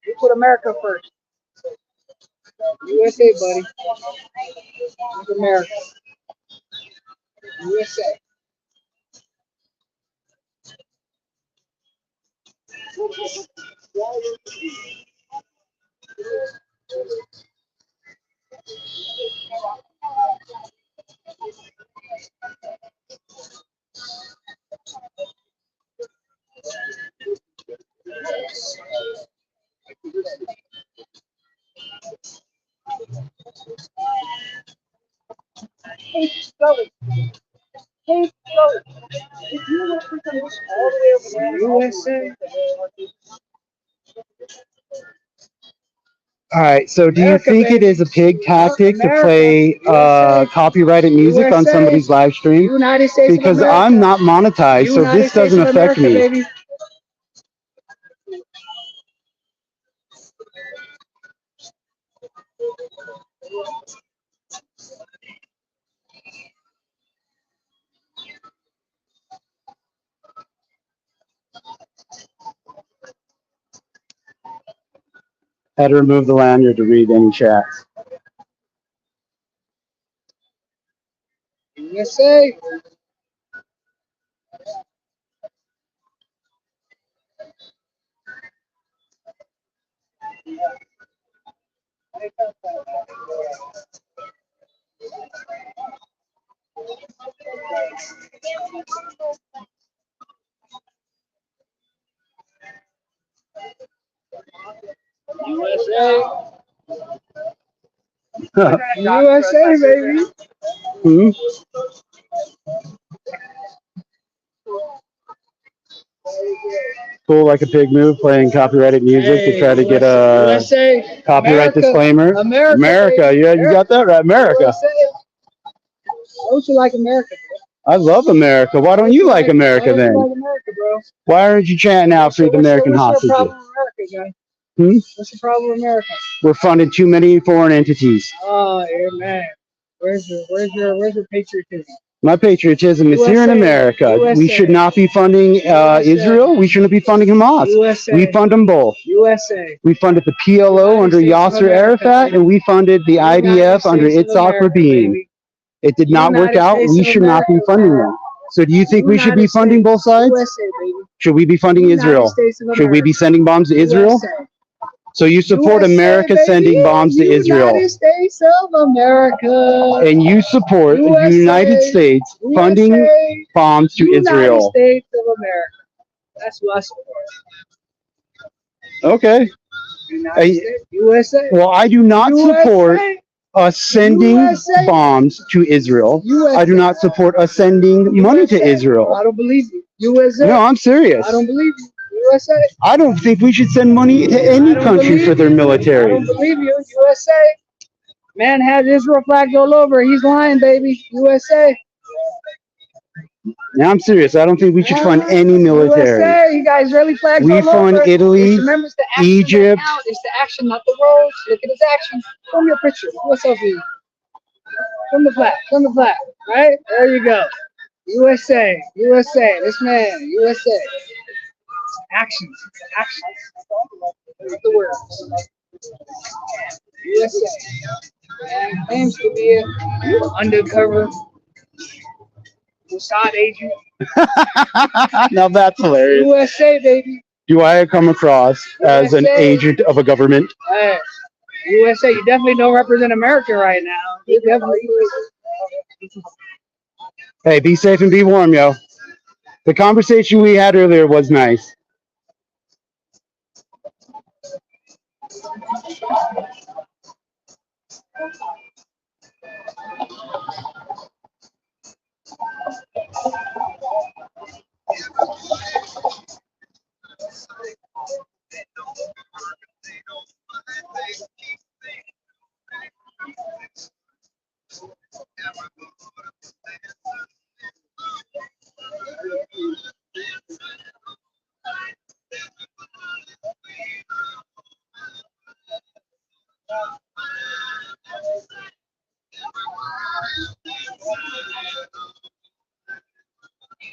E: We put America first. USA, buddy. It's America. USA. Hey, Scully. Hey, Scully. If you look for some all the way over there, USA.
A: All right. So, do you
E: America,
A: think it
E: baby.
A: is a pig tactic to
E: America.
A: play
E: USA.
A: copyrighted music on
E: USA.
A: somebody's live stream?
E: United States of
A: Because
E: America.
A: I'm not monetized, so
E: United
A: this
E: States
A: doesn't
E: of
A: affect
E: America,
A: me.
E: baby.
A: Had to remove the lanyard to read any chats.
E: USA. USA. USA, baby.
A: Hmm? Cool, like a pig move, playing copyrighted music to try to get a
E: USA.
A: copyright
E: America.
A: disclaimer.
E: America, baby.
A: Yeah, you got that right. America.
E: USA. Don't you like America, bro?
A: I love America. Why don't you like America
E: Why
A: then?
E: don't you like America, bro?
A: Why aren't you chanting out Free the American
E: What's your
A: hostages?
E: problem with America,
A: Hmm?
E: guy? What's the problem with America?
A: We're funding too many foreign entities.
E: Oh, yeah, man. Where's your patriotism?
A: My patriotism is here in
E: USA.
A: America. We
E: USA.
A: should not be funding Israel. We shouldn't be funding Hamas.
E: USA.
A: We fund them both.
E: USA.
A: We funded the PLO
E: United
A: under
E: States of
A: Yasser
E: America,
A: Arafat,
E: baby.
A: and we funded the
E: United
A: IDF under
E: States of
A: Itzhak
E: America,
A: Rabin.
E: baby.
A: It did not work
E: United
A: out.
E: States
A: We
E: of
A: should not be
E: America,
A: funding
E: baby.
A: them. So do you think we should be
E: United
A: funding
E: States.
A: both sides?
E: USA, baby.
A: Should we be funding
E: United
A: Israel?
E: States of
A: Should we be
E: America.
A: sending bombs to Israel?
E: USA.
A: So you support
E: USA,
A: America
E: baby.
A: sending bombs to Israel,
E: United States of America.
A: and you support the
E: USA.
A: United States funding
E: USA.
A: bombs to
E: United
A: Israel.
E: States of America. That's what I support.
A: Okay.
E: United States. USA.
A: Well, I do not support
E: USA.
A: us sending
E: USA.
A: bombs to Israel.
E: USA.
A: I do not support us sending money to
E: USA.
A: Israel.
E: I don't believe you. USA.
A: No, I'm serious.
E: I don't believe you. USA.
A: I don't think we should send money to any country for their
E: I
A: military.
E: don't believe you. USA. Man has Israel flags all over. He's lying, baby. USA.
A: Now, I'm serious. I don't think we should fund any military.
E: USA. You got Israeli flags
A: We
E: all over.
A: fund Italy,
E: Remember, it's the action
A: Egypt.
E: that counts. It's the action, not the words. Look at his action. Show me a picture. What's up, you? From the flag. From the flag. Right? There you go. USA. USA. This man. USA. Actions. Actions. Not the words. USA. And claims to be an undercover Mossad agent.
A: Now that's hilarious.
E: USA, baby.
A: Do I come across as an
E: USA.
A: agent of a government?
E: Hey, USA, you definitely don't represent America right now. You definitely.
A: Hey, be safe and be warm, yo. The conversation we had earlier was nice.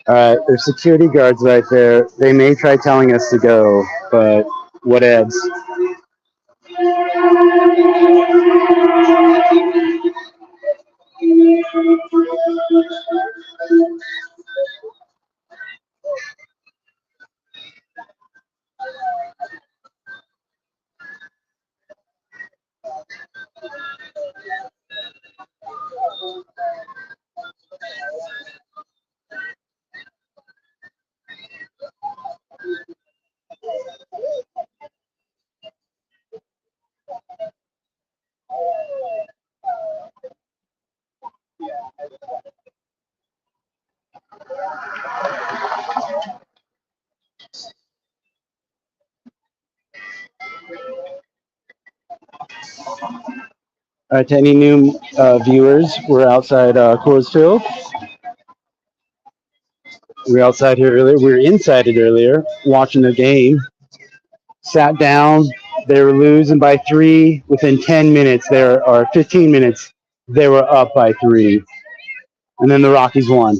A: All right, there's security guards right there. They may try telling us to go, but what eds? All right, to any new viewers, we're outside Coors Field. We were outside here earlier. We were inside it earlier, watching the game. Sat down. They were losing by 3. Within 10 minutes, or 15 minutes, they were up by 3. And then the Rockies won.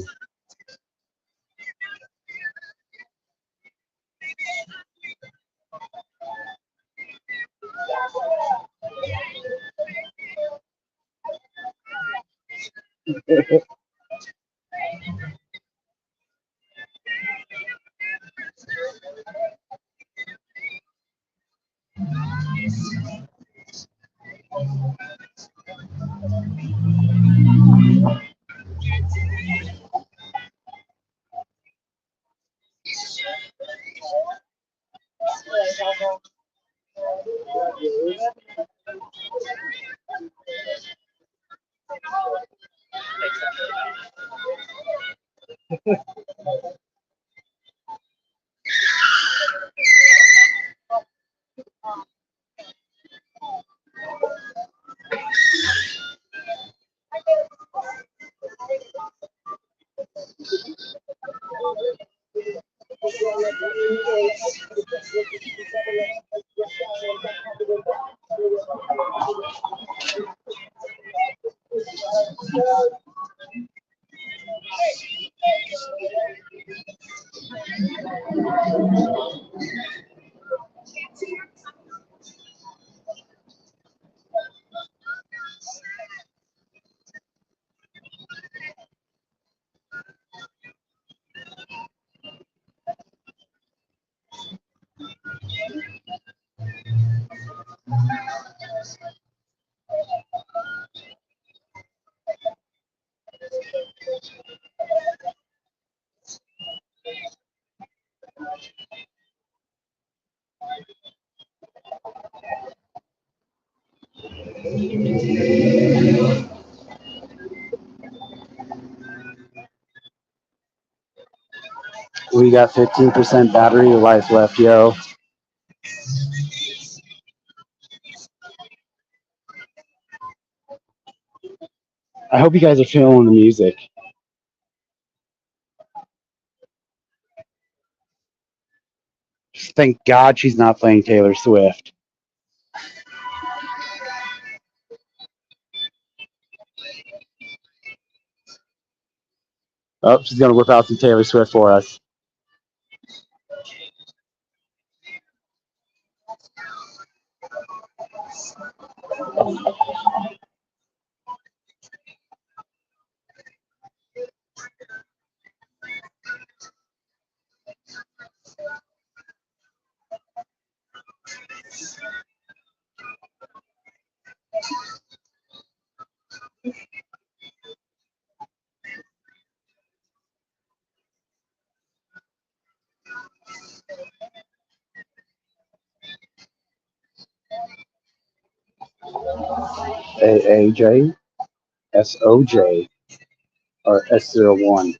A: We got 15% battery life left, yo. I hope you guys are feeling the music. Thank God she's not playing Taylor Swift. Oh, she's going to whip out some Taylor Swift for us. AAJ, SOJ, or S01.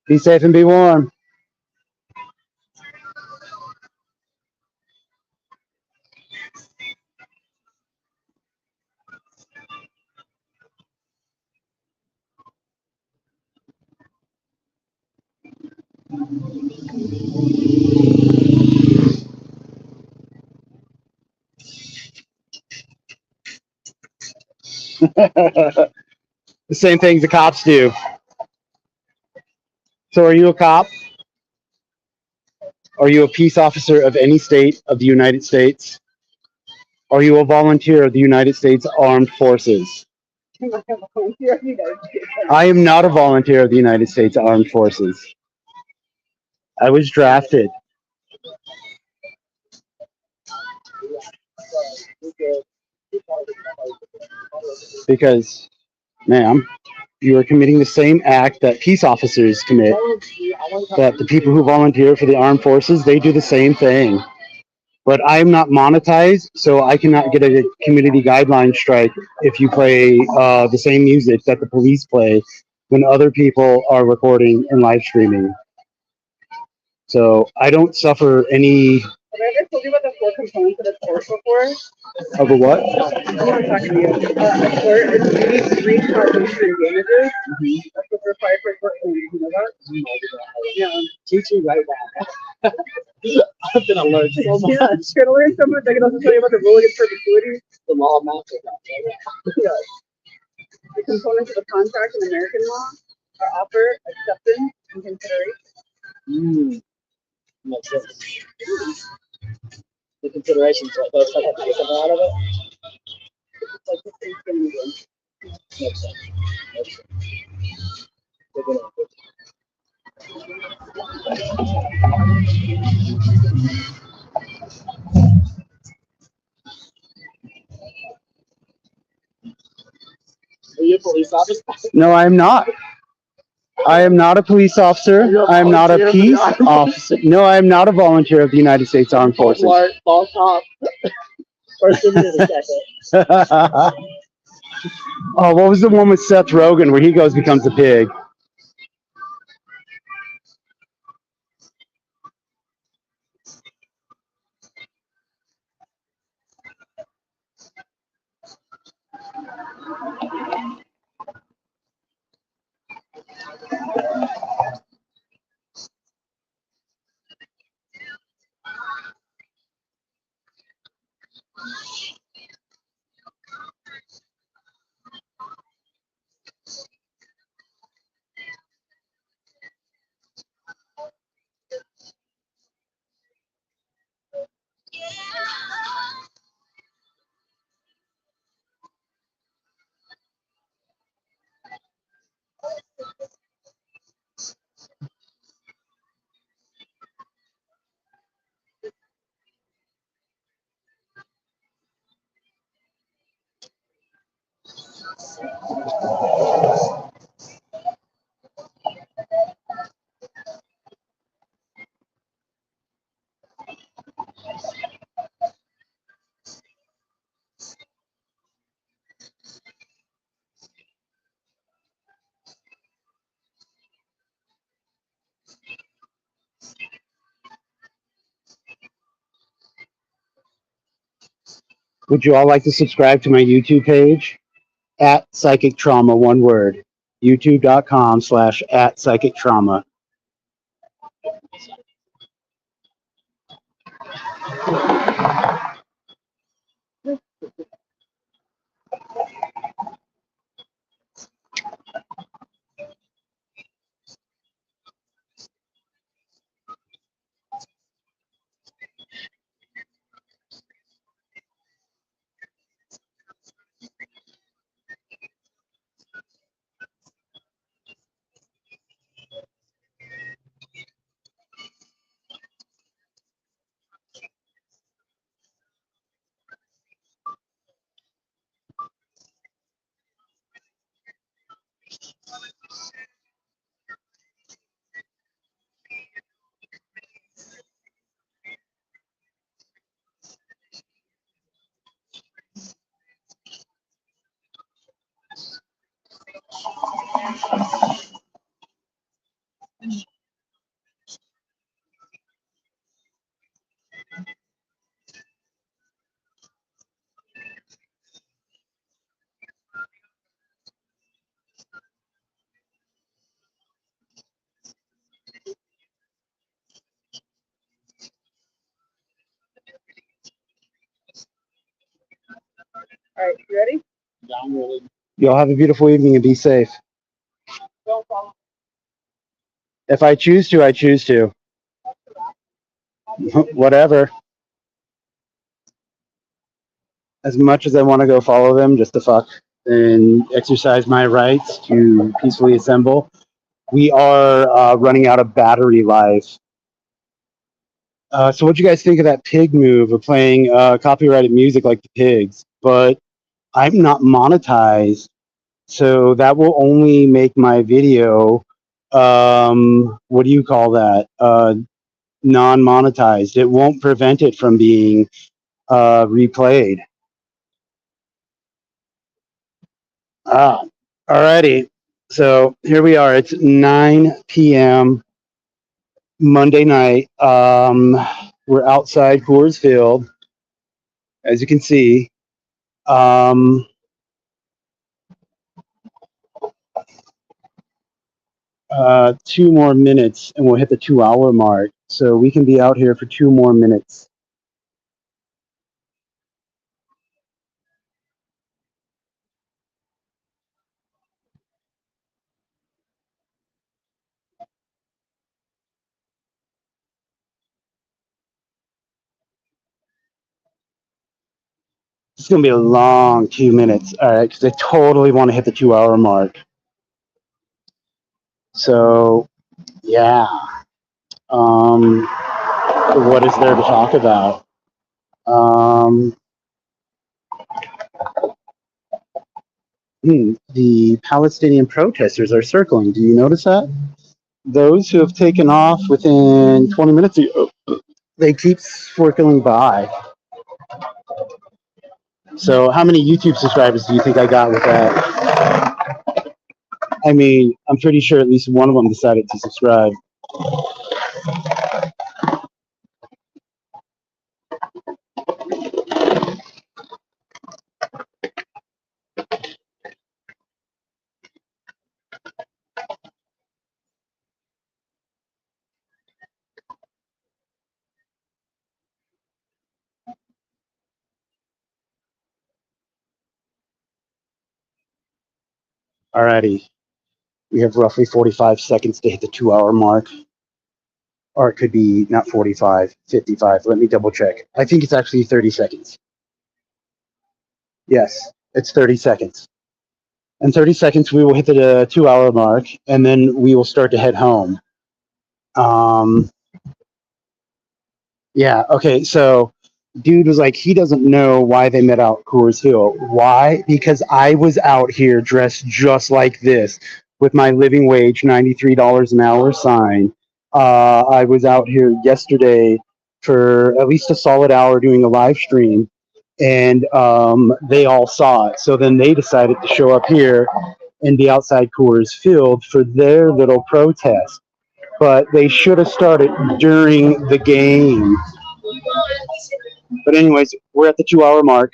A: Be safe and be warm. The same things the cops do. So are you a cop? Are you a peace officer of any state of the United States? Are you a volunteer of the United States Armed Forces? I am not a volunteer of the United States Armed Forces. I was drafted. Because, ma'am, you are committing the same act that peace officers commit, that the people who volunteer for the armed forces, they do the same thing. But I'm not monetized, so I cannot get a community guideline strike if you play the same music that the police play when other people are recording and live streaming. So I don't suffer any.
C: Have I ever told you about the 4 components of a court before?
A: Of a what?
C: I'm not talking to you. A court is duty, breach, causation, and damages. That's what's required for a court hearing. You know that? Yeah.
B: Teach you right now. I've been alert so much.
C: Yeah, you're gonna learn so much. I can also tell you about the rule against perpetuity.
B: The law of mountains.
C: Yeah. The components of a contract in American law are offer, acceptance, and consideration.
B: Makes sense. The considerations, like those have to get something out of it.
C: It's like the things in England.
B: Makes sense. Makes sense. Good to know. Are you a police officer?
A: No, I'm not. I am not a police officer. I am not a peace officer. No, I am not a volunteer of the United States Armed Forces.
B: Ball cop. Or community second.
A: Oh, what was the one with Seth Rogen where he goes becomes a pig? Would you all like to subscribe to my YouTube page? At Psychic Trauma, one word. YouTube.com/at Psychic Trauma.
C: All right, you ready?
A: Y'all have a beautiful evening and be safe.
C: Don't follow.
A: If I choose to, I choose to. Whatever. As much as I want to go follow them just to fuck and exercise my rights to peacefully assemble, we are running out of battery life. So what do you guys think of that pig move of playing copyrighted music like the pigs? But I'm not monetized, so that will only make my video, what do you call that? Non-monetized. It won't prevent it from being replayed. Alrighty. So here we are. It's 9 p.m. Monday night. We're outside Coors Field, as you can see. 2 more minutes and we'll hit the 2-hour mark. So we can be out here for 2 more minutes. It's going to be a long 2 minutes. All right. Because I totally want to hit the 2-hour mark. So, yeah. What is there to talk about? The Palestinian protesters are circling. Do you notice that? Those who have taken off within 20 minutes, they keep circling by. So how many YouTube subscribers do you think I got with that? I mean, I'm pretty sure at least one of them decided to subscribe. Alrighty. We have roughly 45 seconds to hit the 2-hour mark. Or it could be not 45, 55. Let me double check. I think it's actually 30 seconds. Yes, it's 30 seconds. In 30 seconds, we will hit the 2-hour mark, and then we will start to head home. Yeah, okay, so dude was like, he doesn't know why they met out Coors Hill. Why? Because I was out here dressed just like this with my living wage, $93 an hour sign. I was out here yesterday for at least a solid hour doing a live stream, and they all saw it. So then they decided to show up here and be outside Coors Field for their little protest. But they should have started during the game. But anyways, we're at the 2-hour mark.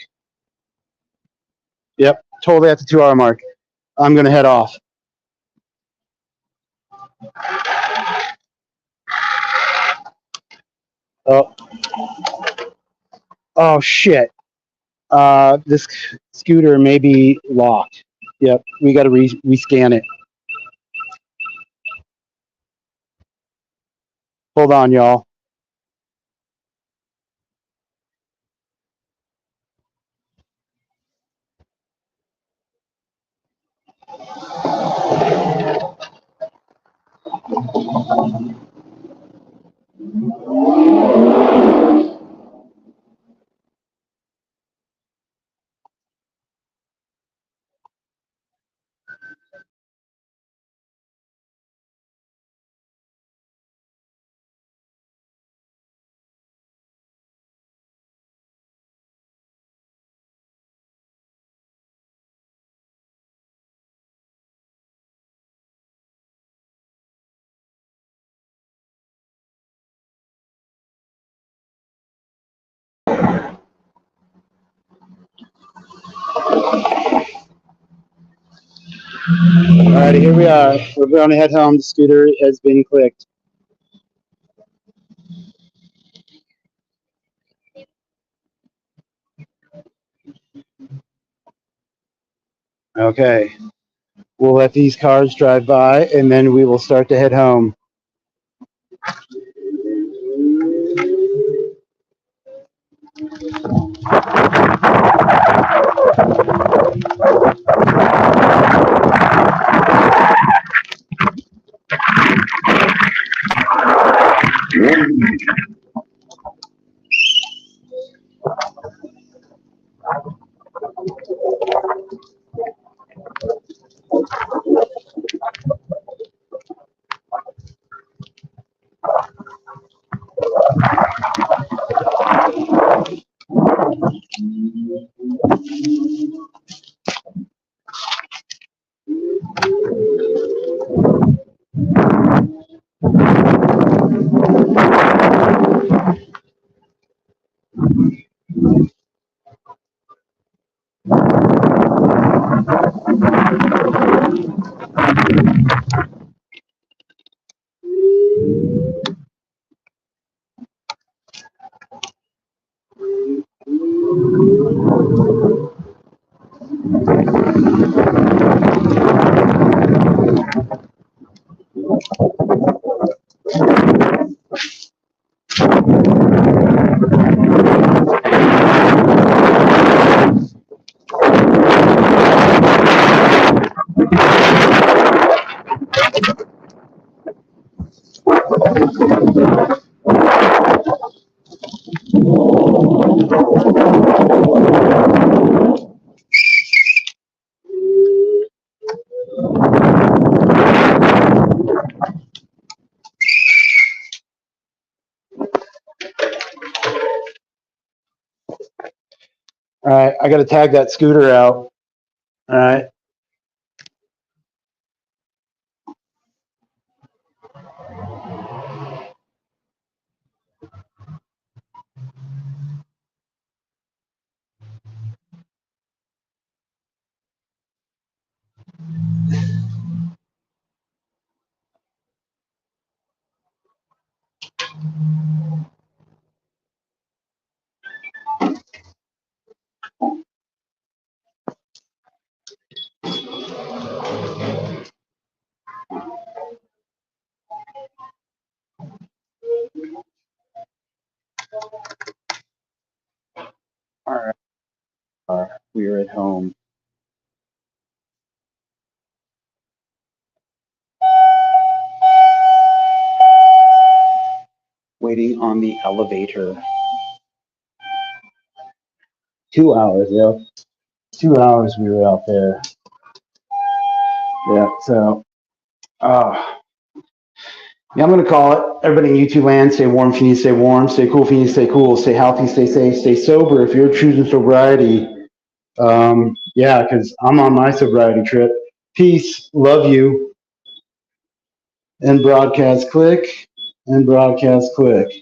A: Yep, totally at the 2 hour mark. I'm going to head off. Oh, oh shit. This scooter may be locked. Yep, we got to rescan it. Hold on, y'all. All right, here we are. We're going to head home. The scooter has been clicked. Okay. We'll let these cars drive by, and then we will start to head home. All right, I got to tag that scooter out. All right. All right. We are at home. Waiting on the elevator. 2 hours, yep. 2 hours we were out there. Yeah, so, yeah, I'm going to call it. Everybody in YouTube land, stay warm if you need to stay warm. Stay cool if you need to stay cool. Stay healthy, stay safe, stay sober if you're choosing sobriety. Yeah, because I'm on my sobriety trip. Peace, love you. And broadcast click, and broadcast click.